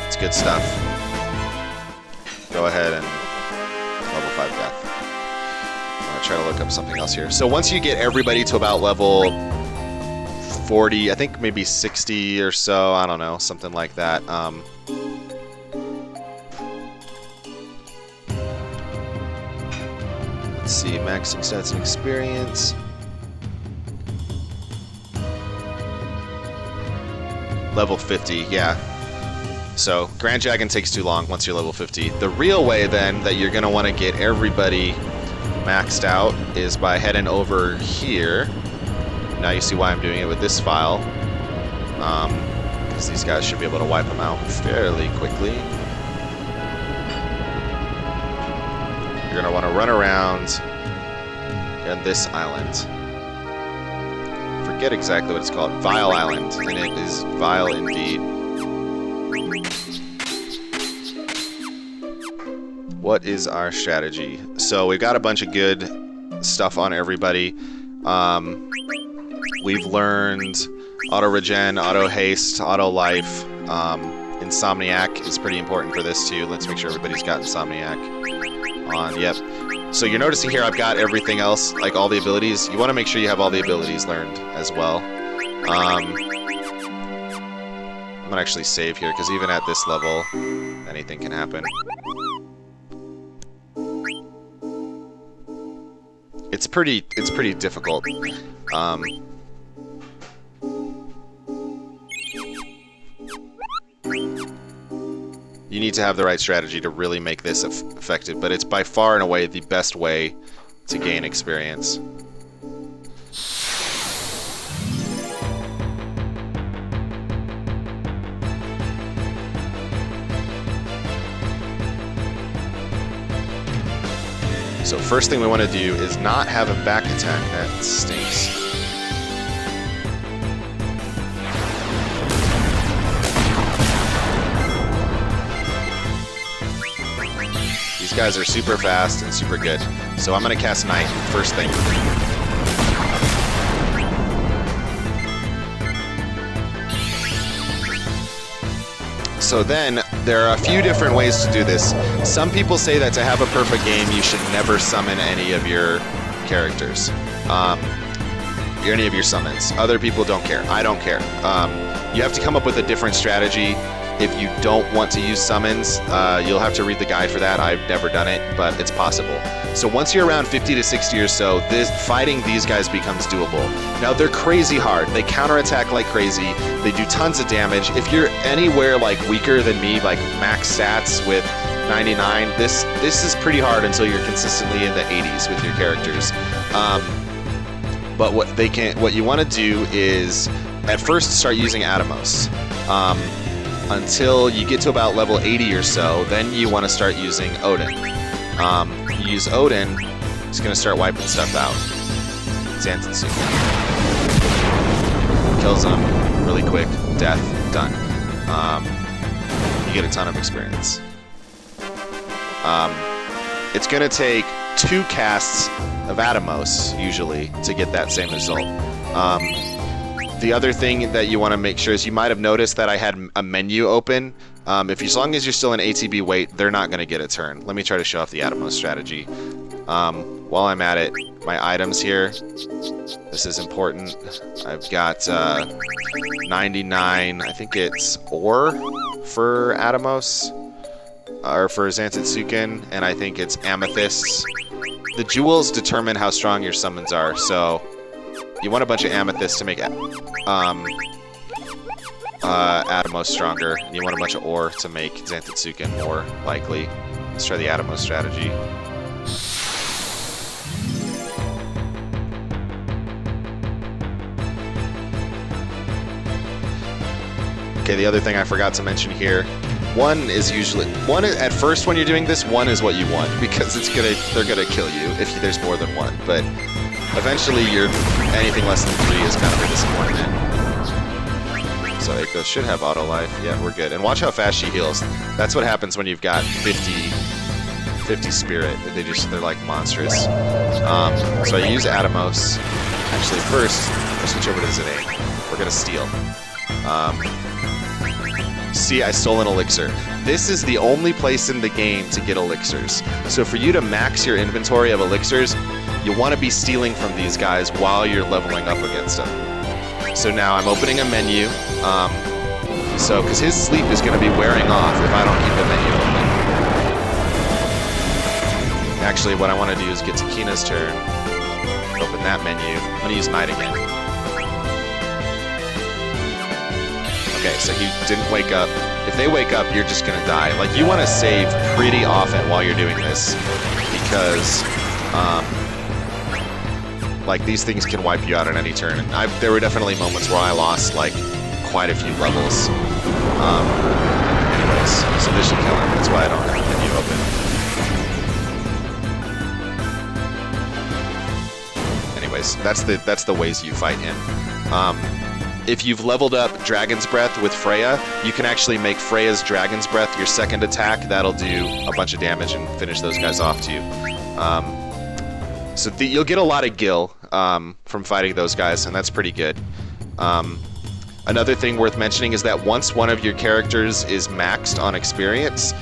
It's good stuff. Go ahead and level 5 death. I'm going to try to look up something else here. So once you get everybody to about level 40, I think maybe 60 or so, I don't know, something like that. Let's see, maxing stats and experience. Level 50, yeah. So, Grand Dragon takes too long once you're level 50. The real way, then, that you're going to want to get everybody maxed out is by heading over here. Now you see why I'm doing it with this file. Because these guys should be able to wipe them out fairly quickly. You're going to want to run around on this island. Forget exactly what it's called. Vile Island. And it is vile indeed. What is our strategy? So we've got a bunch of good stuff on everybody. We've learned auto regen, auto haste, auto life. Insomniac is pretty important for this too. Let's make sure everybody's got Insomniac on. Yep. So you're noticing here I've got everything else, like all the abilities. You want to make sure you have all the abilities learned as well. I'm gonna actually save here because even at this level, anything can happen. It's pretty difficult. You need to have the right strategy to really make this effective, but it's by far and away the best way to gain experience. So first thing we want to do is not have a back attack. That stinks. These guys are super fast and super good. So I'm going to cast Night first thing. So then, there are a few different ways to do this. Some people say that to have a perfect game, you should never summon any of your characters. Any of your summons. Other people don't care. I don't care. You have to come up with a different strategy. If you don't want to use summons, you'll have to read the guide for that. I've never done it, but it's possible. So once you're around 50 to 60 or so, fighting these guys becomes doable. Now, they're crazy hard. They counterattack like crazy. They do tons of damage. If you're anywhere like weaker than me, like max stats with 99, this is pretty hard until you're consistently in the 80s with your characters. But what you want to do is at first start using Atomos. Until you get to about level 80 or so, then you want to start using Odin. You use Odin, it's going to start wiping stuff out. Xanthan kills them really quick, death, done. You get a ton of experience. It's going to take 2 casts of Atomos, usually, to get that same result. The other thing that you want to make sure is you might have noticed that I had a menu open. As long as you're still in ATB wait, they're not going to get a turn. Let me try to show off the Atomos strategy. While I'm at it, my items here. This is important. I've got 99, I think it's ore for Atomos, or for Xanthan, and I think it's amethysts. The jewels determine how strong your summons are, so you want a bunch of amethysts to make Atomos stronger, and you want a bunch of ore to make Xanthan more likely. Let's try the Atomos strategy. Okay, the other thing I forgot to mention here, at first when you're doing this, 1 is what you want, because they're gonna kill you if there's more than 1, but eventually anything less than 3 is kind of a disappointment. So Eiko should have auto life. Yeah, we're good. And watch how fast she heals. That's what happens when you've got 50 spirit. They're like monstrous. So I use Atomos. Actually, first, I'll switch over to Zidane. We're gonna steal. See, I stole an elixir. This is the only place in the game to get elixirs. So for you to max your inventory of elixirs, you want to be stealing from these guys while you're leveling up against them. So now I'm opening a menu. Because his sleep is going to be wearing off if I don't keep the menu open. Actually, what I want to do is get to Kina's turn. Open that menu. I'm going to use Knight again. Okay, so he didn't wake up. If they wake up, you're just going to die. Like, you want to save pretty often while you're doing this, because, like, these things can wipe you out at any turn. And there were definitely moments where I lost, like, quite a few levels. Anyways, so this should kill him. That's why I don't have the menu open. Anyways, that's the ways you fight him. If you've leveled up Dragon's Breath with Freya, you can actually make Freya's Dragon's Breath your second attack. That'll do a bunch of damage and finish those guys off to you. So you'll get a lot of gil from fighting those guys, and that's pretty good. Another thing worth mentioning is that once one of your characters is maxed on experience,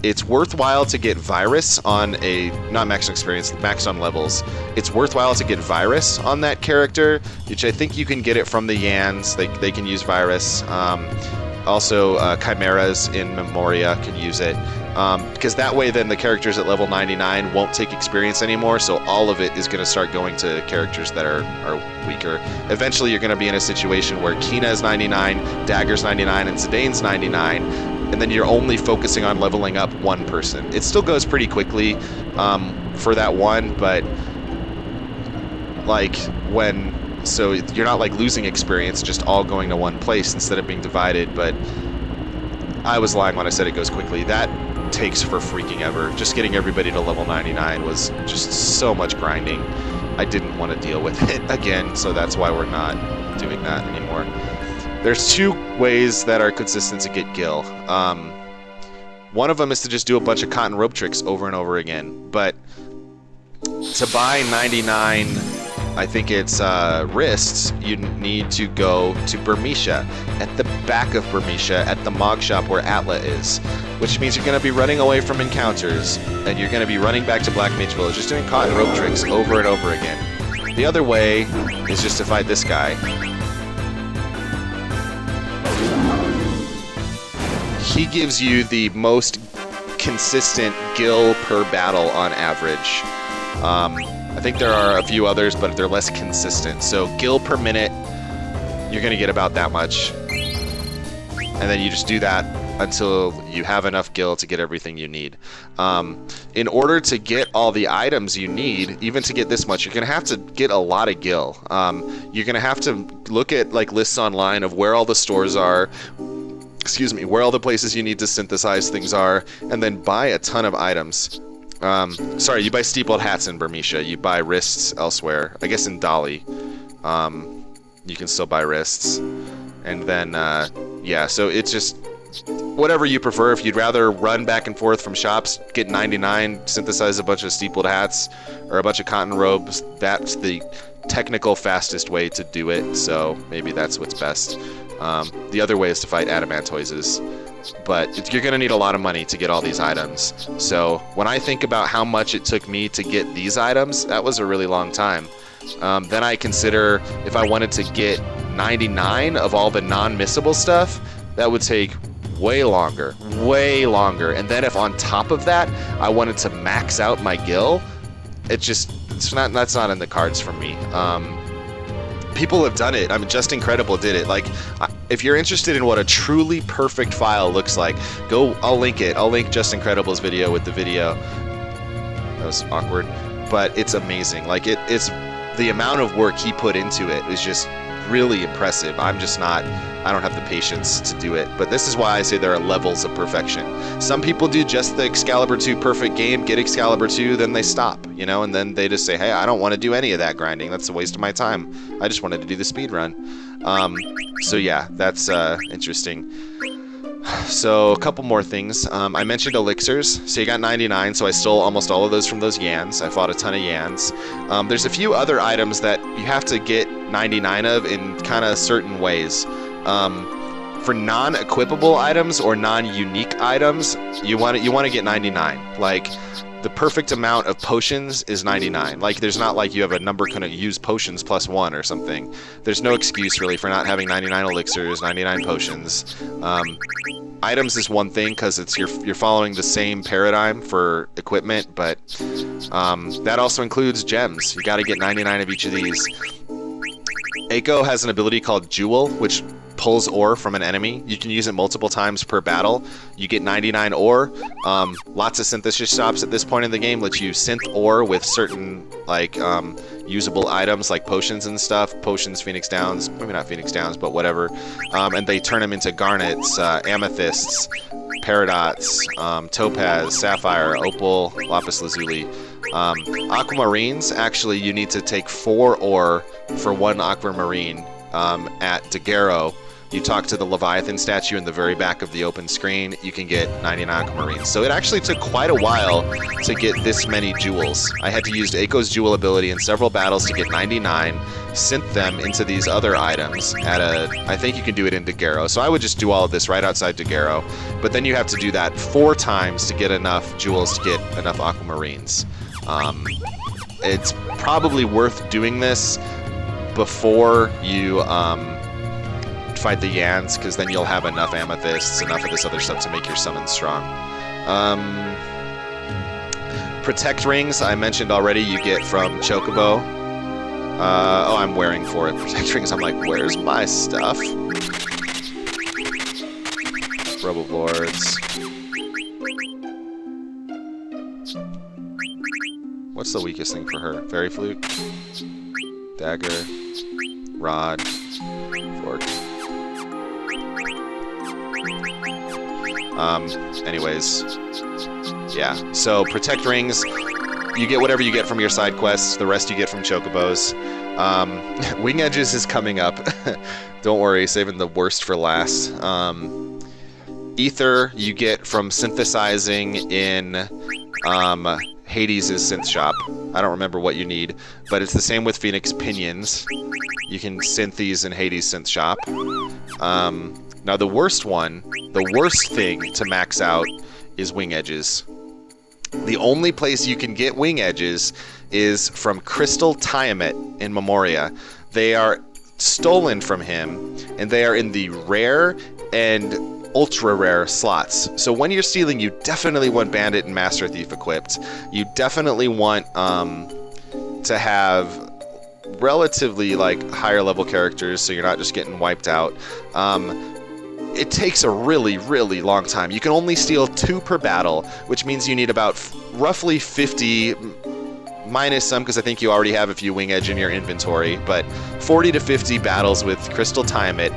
it's worthwhile to get Virus on a... not maxed on experience, maxed on levels. It's worthwhile to get Virus on that character, which I think you can get it from the Yans. They can use Virus. Also, Chimeras in Memoria can use it. Because that way then the characters at level 99 won't take experience anymore, so all of it is going to start going to characters that are weaker. Eventually you're going to be in a situation where Kina is 99, Dagger's 99, and Zidane's 99, and then you're only focusing on leveling up one person. It still goes pretty quickly for that one, but like so you're not like losing experience, just all going to one place instead of being divided. But I was lying when I said it goes quickly. That takes for freaking ever. Just getting everybody to level 99 was just so much grinding. I didn't want to deal with it again, so that's why we're not doing that anymore. There's two ways that are consistent to get gil. One of them is to just do a bunch of cotton rope tricks over and over again, but to buy 99, I think it's wrists, you need to go to Burmecia. At the back of Burmecia, at the Mog Shop where Atla is, which means you're going to be running away from encounters, and you're going to be running back to Black Mage Village, just doing cotton rope tricks over and over again. The other way is just to fight this guy. He gives you the most consistent gil per battle on average. I think there are a few others, but they're less consistent. So gil per minute, you're going to get about that much. And then you just do that until you have enough gil to get everything you need. In order to get all the items you need, even to get this much, you're going to have to get a lot of gil. You're going to have to look at like lists online of where all the stores are, where all the places you need to synthesize things are, and then buy a ton of items. Sorry, you buy steepled hats in Burmecia. You buy wrists elsewhere. I guess in Dali, you can still buy wrists. And then, yeah, so it's just whatever you prefer. If you'd rather run back and forth from shops, get 99, synthesize a bunch of steepled hats or a bunch of cotton robes, that's the technical fastest way to do it. So maybe that's what's best. The other way is to fight adamantoises. But you're going to need a lot of money to get all these items. So when I think about how much it took me to get these items, that was a really long time. Then I consider if I wanted to get 99 of all the non-missable stuff, that would take way longer. And then if on top of that, I wanted to max out my gil, that's not in the cards for me. People have done it. I mean, Just Incredible did it. Like, if you're interested in what a truly perfect file looks like, I'll link it. I'll link Just Incredible's video with the video. That was awkward. But it's amazing. Like, it's the amount of work he put into it is just really impressive. I don't have the patience to do it. But this is why I say there are levels of perfection. Some people do just the Excalibur 2 perfect game, get Excalibur 2, then they stop, and then they just say, hey, I don't want to do any of that grinding. That's a waste of my time. I just wanted to do the speed run. So yeah, that's interesting. So a couple more things. I mentioned elixirs. So you got 99, so I stole almost all of those from those Yans. I fought a ton of Yans. There's a few other items that you have to get 99 of in kind of certain ways. For non-equipable items or non-unique items, you want to get 99. Like, the perfect amount of potions is 99. Like, there's not like you have a number kind of use potions plus 1 or something. There's no excuse really for not having 99 elixirs, 99 potions. Items is one thing because it's you're following the same paradigm for equipment, but That also includes gems. You got to get 99 of each of these. Eiko has an ability called Jewel, which pulls ore from an enemy. You can use it multiple times per battle. You get 99 ore. Lots of synthesis shops at this point in the game let you synth ore with certain like usable items like potions and stuff. Potions, Phoenix Downs, maybe not Phoenix Downs, but whatever. And they turn them into garnets, amethysts, peridots, topaz, sapphire, opal, lapis lazuli. Aquamarines, actually, you need to take 4 ore for 1 aquamarine at Daguerreo. You talk to the Leviathan statue in the very back of the open screen, you can get 99 aquamarines. So it actually took quite a while to get this many jewels. I had to use Eiko's jewel ability in several battles to get 99, synth them into these other items at I think you can do it in Daguereo. So I would just do all of this right outside Daguereo. But then you have to do that 4 times to get enough jewels to get enough aquamarines. It's probably worth doing this before you fight the Yans, because then you'll have enough amethysts, enough of this other stuff to make your summon strong. Protect rings, I mentioned already, you get from Chocobo. Oh, I'm wearing for it. Protect rings, I'm like, where's my stuff? Roboboards. What's the weakest thing for her? Fairy Flute? Dagger. Rod. Fork. Anyways. Yeah. So, Protect Rings. You get whatever you get from your side quests. The rest you get from Chocobos. Wing Edges is coming up. Don't worry, saving the worst for last. Ether you get from synthesizing in Hades' synth shop. I don't remember what you need, but it's the same with Phoenix Pinions. You can synth these in Hades' synth shop. Now the worst thing to max out is Wing Edges. The only place you can get Wing Edges is from Crystal Tiamat in Memoria. They are stolen from him, and they are in the rare and ultra rare slots. So when you're stealing, you definitely want Bandit and Master Thief equipped. You definitely want to have relatively like higher level characters, so you're not just getting wiped out. It takes a really, really long time. You can only steal 2 per battle, which means you need about roughly 50, minus some, because I think you already have a few Wing Edge in your inventory, but 40 to 50 battles with Crystal Tiamat.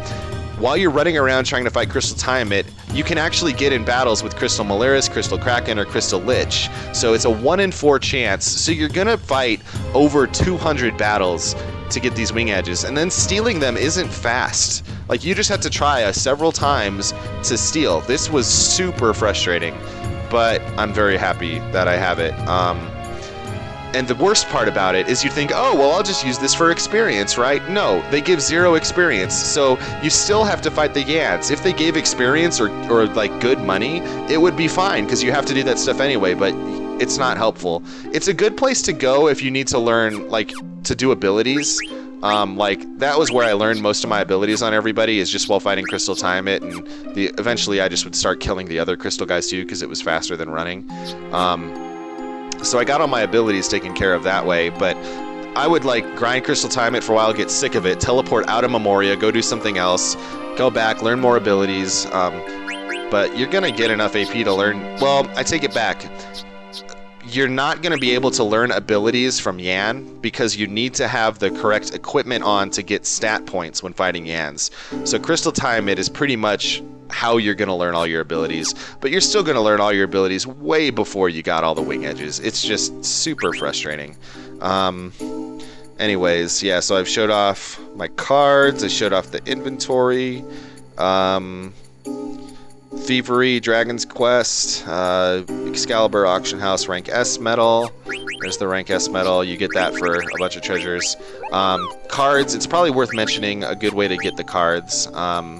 While you're running around trying to fight Crystal Tiamat, you can actually get in battles with Crystal Malaris, Crystal Kraken, or Crystal Lich. So it's a 1 in 4 chance. So you're going to fight over 200 battles to get these Wing Edges. And then stealing them isn't fast. Like, you just have to try several times to steal. This was super frustrating, but I'm very happy that I have it. And the worst part about it is you think, oh, well, I'll just use this for experience, right? No, they give 0 experience, so you still have to fight the Yans. If they gave experience or like good money, it would be fine, because you have to do that stuff anyway, but it's not helpful. It's a good place to go if you need to learn, like, to do abilities. Like, that was where I learned most of my abilities on everybody, is just while fighting Crystal Tiamat, and eventually I just would start killing the other Crystal guys too, because it was faster than running. So I got all my abilities taken care of that way, but I would like grind Crystal Tiamat for a while, get sick of it, teleport out of Memoria, go do something else, go back, learn more abilities, but you're gonna get enough AP to learn. Well, I take it back. You're not going to be able to learn abilities from Yan because you need to have the correct equipment on to get stat points when fighting Yans. So Crystal Tiamat is pretty much how you're going to learn all your abilities, but you're still going to learn all your abilities way before you got all the Wing Edges. It's just super frustrating. Anyways, yeah, so I've showed off my cards, I showed off the inventory, Thievery, Dragon's Quest, Excalibur, Auction House, Rank S medal. There's the Rank S medal. You get that for a bunch of treasures. Cards, it's probably worth mentioning a good way to get the cards. Oh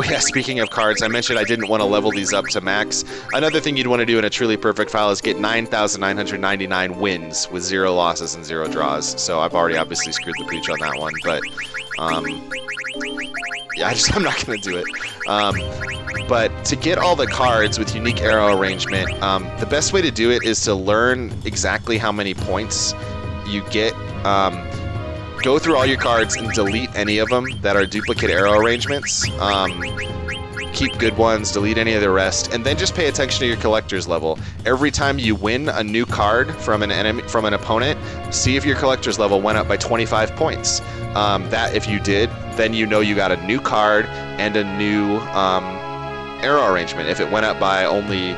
yeah, speaking of cards, I mentioned I didn't want to level these up to max. Another thing you'd want to do in a truly perfect file is get 9,999 wins with 0 losses and 0 draws. So I've already obviously screwed the pooch on that one, but yeah, I'm not going to do it. But to get all the cards with unique arrow arrangement. The best way to do it is to learn exactly how many points you get. Go through all your cards and delete any of them that are duplicate arrow arrangements. Keep good ones, delete any of the rest, and then just pay attention to your collector's level. Every time you win a new card from an opponent, see if your collector's level went up by 25 points. That if you did, then you know you got a new card and a new arrow arrangement. If it went up by only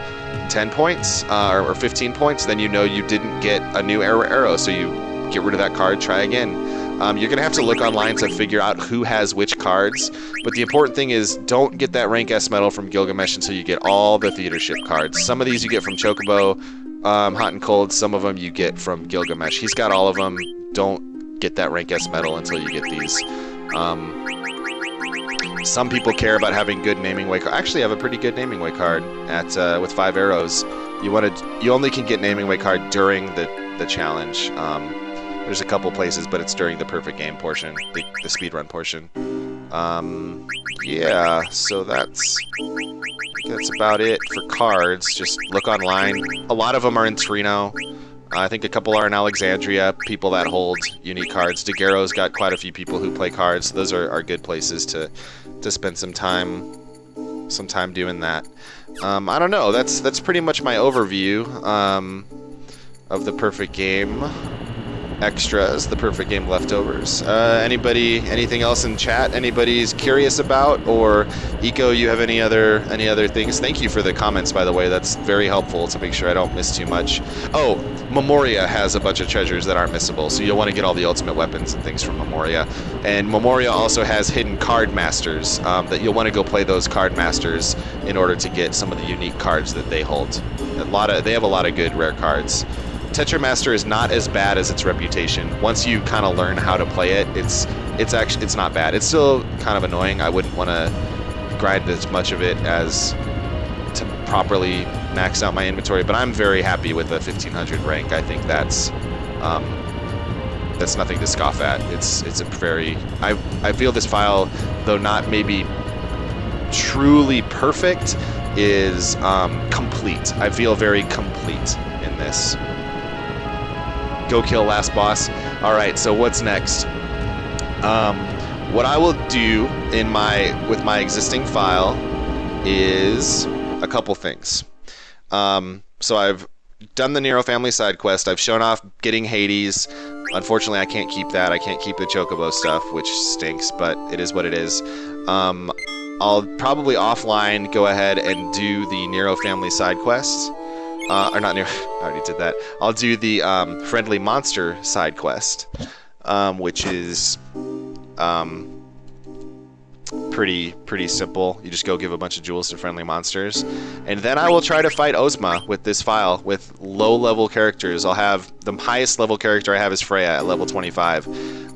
10 points or 15 points, then you know you didn't get a new arrow, so you get rid of that card, try again. You're going to have to look online to figure out who has which cards, but the important thing is don't get that rank S medal from Gilgamesh until you get all the theater ship cards. Some of these you get from Chocobo, Hot and Cold, some of them you get from Gilgamesh. He's got all of them. Don't get that rank S medal until you get these. Some people care about having good naming way cards. I actually have a pretty good naming way card at with 5 arrows. You only can get naming way card during the challenge. There's a couple places, but it's during the perfect game portion, the speedrun portion. Yeah, so that's about it for cards. Just look online. A lot of them are in Torino. I think a couple are in Alexandria, people that hold unique cards. Daguerreo's got quite a few people who play cards. Those are good places to spend some time doing that. I don't know. That's pretty much my overview of the perfect game. Extras, the perfect game leftovers. Anybody, anything else in chat? Anybody's curious about, or Eco, you have any other things? Thank you for the comments, by the way. That's very helpful to make sure I don't miss too much. Oh, Memoria has a bunch of treasures that aren't missable, so you'll want to get all the ultimate weapons and things from Memoria. And Memoria also has hidden card masters that you'll want to go play those card masters in order to get some of the unique cards that they hold. They have a lot of good rare cards. Tetramaster is not as bad as its reputation. Once you kind of learn how to play it, it's not bad. It's still kind of annoying. I wouldn't want to grind as much of it as to properly max out my inventory, but I'm very happy with the 1500 rank. I think that's nothing to scoff at. It's a very I feel this file, though not maybe truly perfect, is complete. I feel very complete in this. Go kill last boss. All right, so what's next? What I will do with my existing file is a couple things. So I've done the Nero family side quest. I've shown off getting Hades. Unfortunately, I can't keep that. I can't keep the Chocobo stuff, which stinks, but it is what it is. I'll probably offline go ahead and do the Nero family side quests. Or not Nero, I already did that. I'll do the friendly monster side quest, which is pretty simple. You just go give a bunch of jewels to friendly monsters, and then I will try to fight Ozma with this file with low-level characters. I'll have the highest level character I have is Freya at level 25.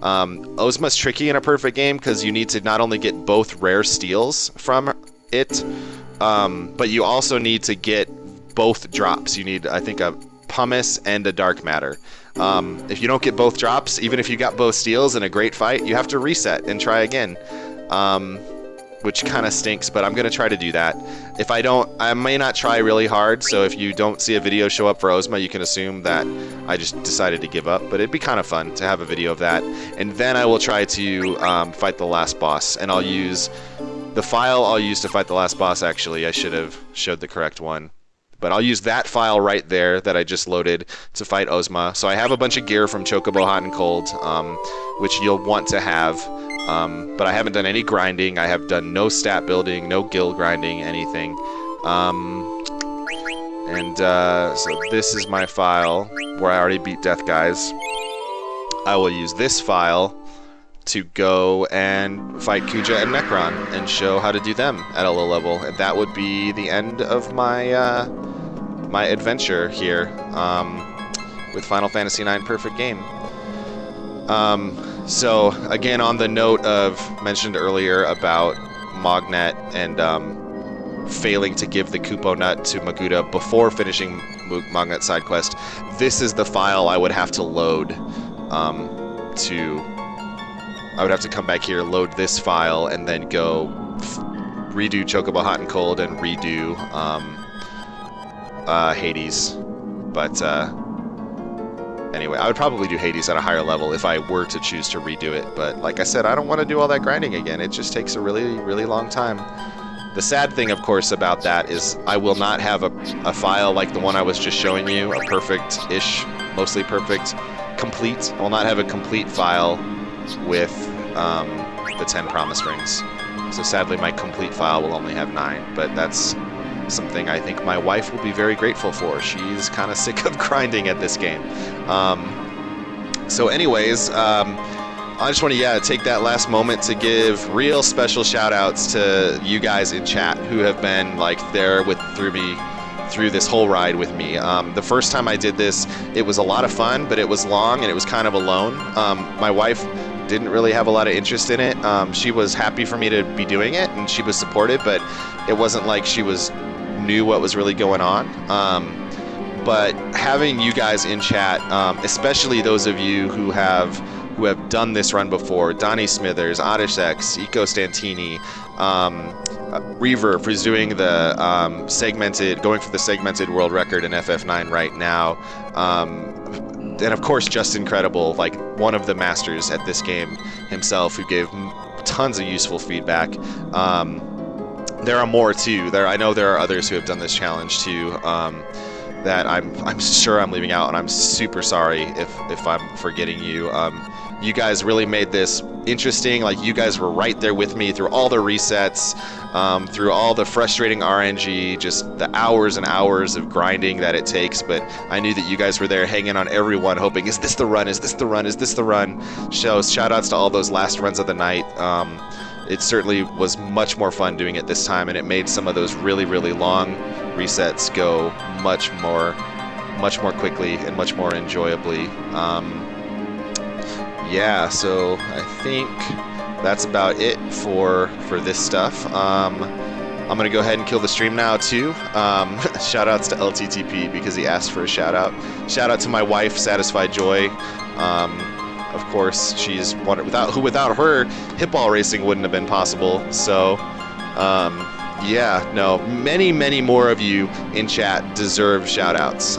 Ozma's tricky in a perfect game because you need to not only get both rare steals from it, but you also need to get both drops. You need, I think, a pumice and a dark matter. If you don't get both drops, even if you got both steals in a great fight, you have to reset and try again, which kind of stinks, but I'm going to try to do that. If I don't, I may not try really hard, so if you don't see a video show up for Ozma, you can assume that I just decided to give up, but it'd be kind of fun to have a video of that. And then I will try to fight the last boss, and I'll use the file I'll use to fight the last boss. Actually, I should have showed the correct one. But I'll use that file right there that I just loaded to fight Ozma. So I have a bunch of gear from Chocobo Hot and Cold, which you'll want to have. But I haven't done any grinding. I have done no stat building, no guild grinding, anything. So this is my file where I already beat Death Guys. I will use this file to go and fight Kuja and Necron and show how to do them at a low level. And that would be the end of my my adventure here with Final Fantasy IX Perfect Game. So again, on the note of mentioned earlier about Mognet and failing to give the Kupo Nut to Maguda before finishing Mognet side quest, this is the file I would have to load I would have to come back here, load this file, and then go redo Chocobo Hot and Cold and redo Hades, but anyway, I would probably do Hades at a higher level if I were to choose to redo it, but like I said, I don't want to do all that grinding again. It just takes a really, really long time. The sad thing, of course, about that is I will not have a file like the one I was just showing you, a perfect-ish, mostly perfect, complete. I will not have a complete file with the 10 promise rings. So sadly, my complete file will only have 9, but that's something I think my wife will be very grateful for. She's kind of sick of grinding at this game. So anyways, I just want to take that last moment to give real special shout outs to you guys in chat who have been like there through this whole ride with me. The first time I did this, it was a lot of fun, but it was long and it was kind of alone. My wife didn't really have a lot of interest in it. She was happy for me to be doing it and she was supportive, but it wasn't like she knew what was really going on. But having you guys in chat, especially those of you who have done this run before, Donnie Smithers, OddishX, Eco Stantini, Reverb, who's doing the going for the segmented world record in FF9 right now, and of course Just Incredible, like one of the masters at this game himself, who gave tons of useful feedback. There are more too. I know there are others who have done this challenge too. That I'm sure I'm leaving out, and I'm super sorry if I'm forgetting you. You guys really made this interesting. Like, you guys were right there with me through all the resets, through all the frustrating RNG, just the hours and hours of grinding that it takes. But I knew that you guys were there hanging on everyone, hoping, is this the run? Is this the run? Is this the run? Shout outs to all those last runs of the night. It certainly was much more fun doing it this time, and it made some of those really, really long resets go much more quickly and much more enjoyably. Yeah, so I think that's about it for this stuff. I'm gonna go ahead and kill the stream now too. Shout outs to LTTP because he asked for a shout out. Shout out to my wife, Satisfied Joy. Of course, she's one without her, hitball racing wouldn't have been possible. So, yeah, no, many more of you in chat deserve shout-outs.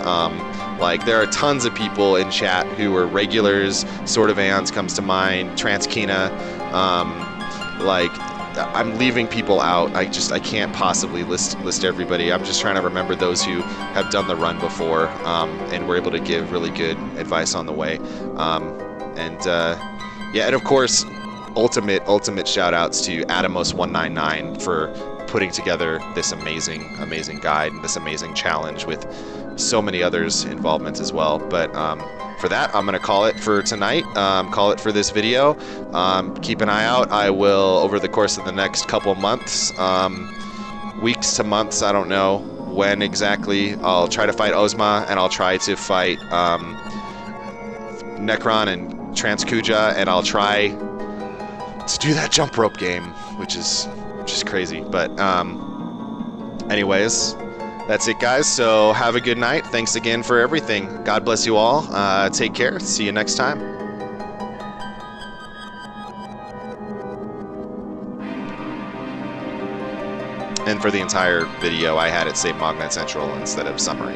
Like, there are tons of people in chat who are regulars. Sword of Aeons comes to mind, Transkina. Like, I'm leaving people out. I can't possibly list everybody. I'm just trying to remember those who have done the run before, and were able to give really good advice on the way. Yeah, and of course, ultimate shout-outs to Atomos199 for putting together this amazing guide and this amazing challenge with so many others' involvements as well. But for that, I'm going to call it for tonight, call it for this video. Keep an eye out. I will, over the course of the next couple months, weeks to months, I don't know when exactly, I'll try to fight Ozma, and I'll try to fight Necron and Transkuja, and I'll try to do that jump rope game, which is just crazy. But anyways, that's it, guys. So have a good night. Thanks again for everything. God bless you all. Take care. See you next time. And for the entire video, I had it say Mognet Central instead of Summary.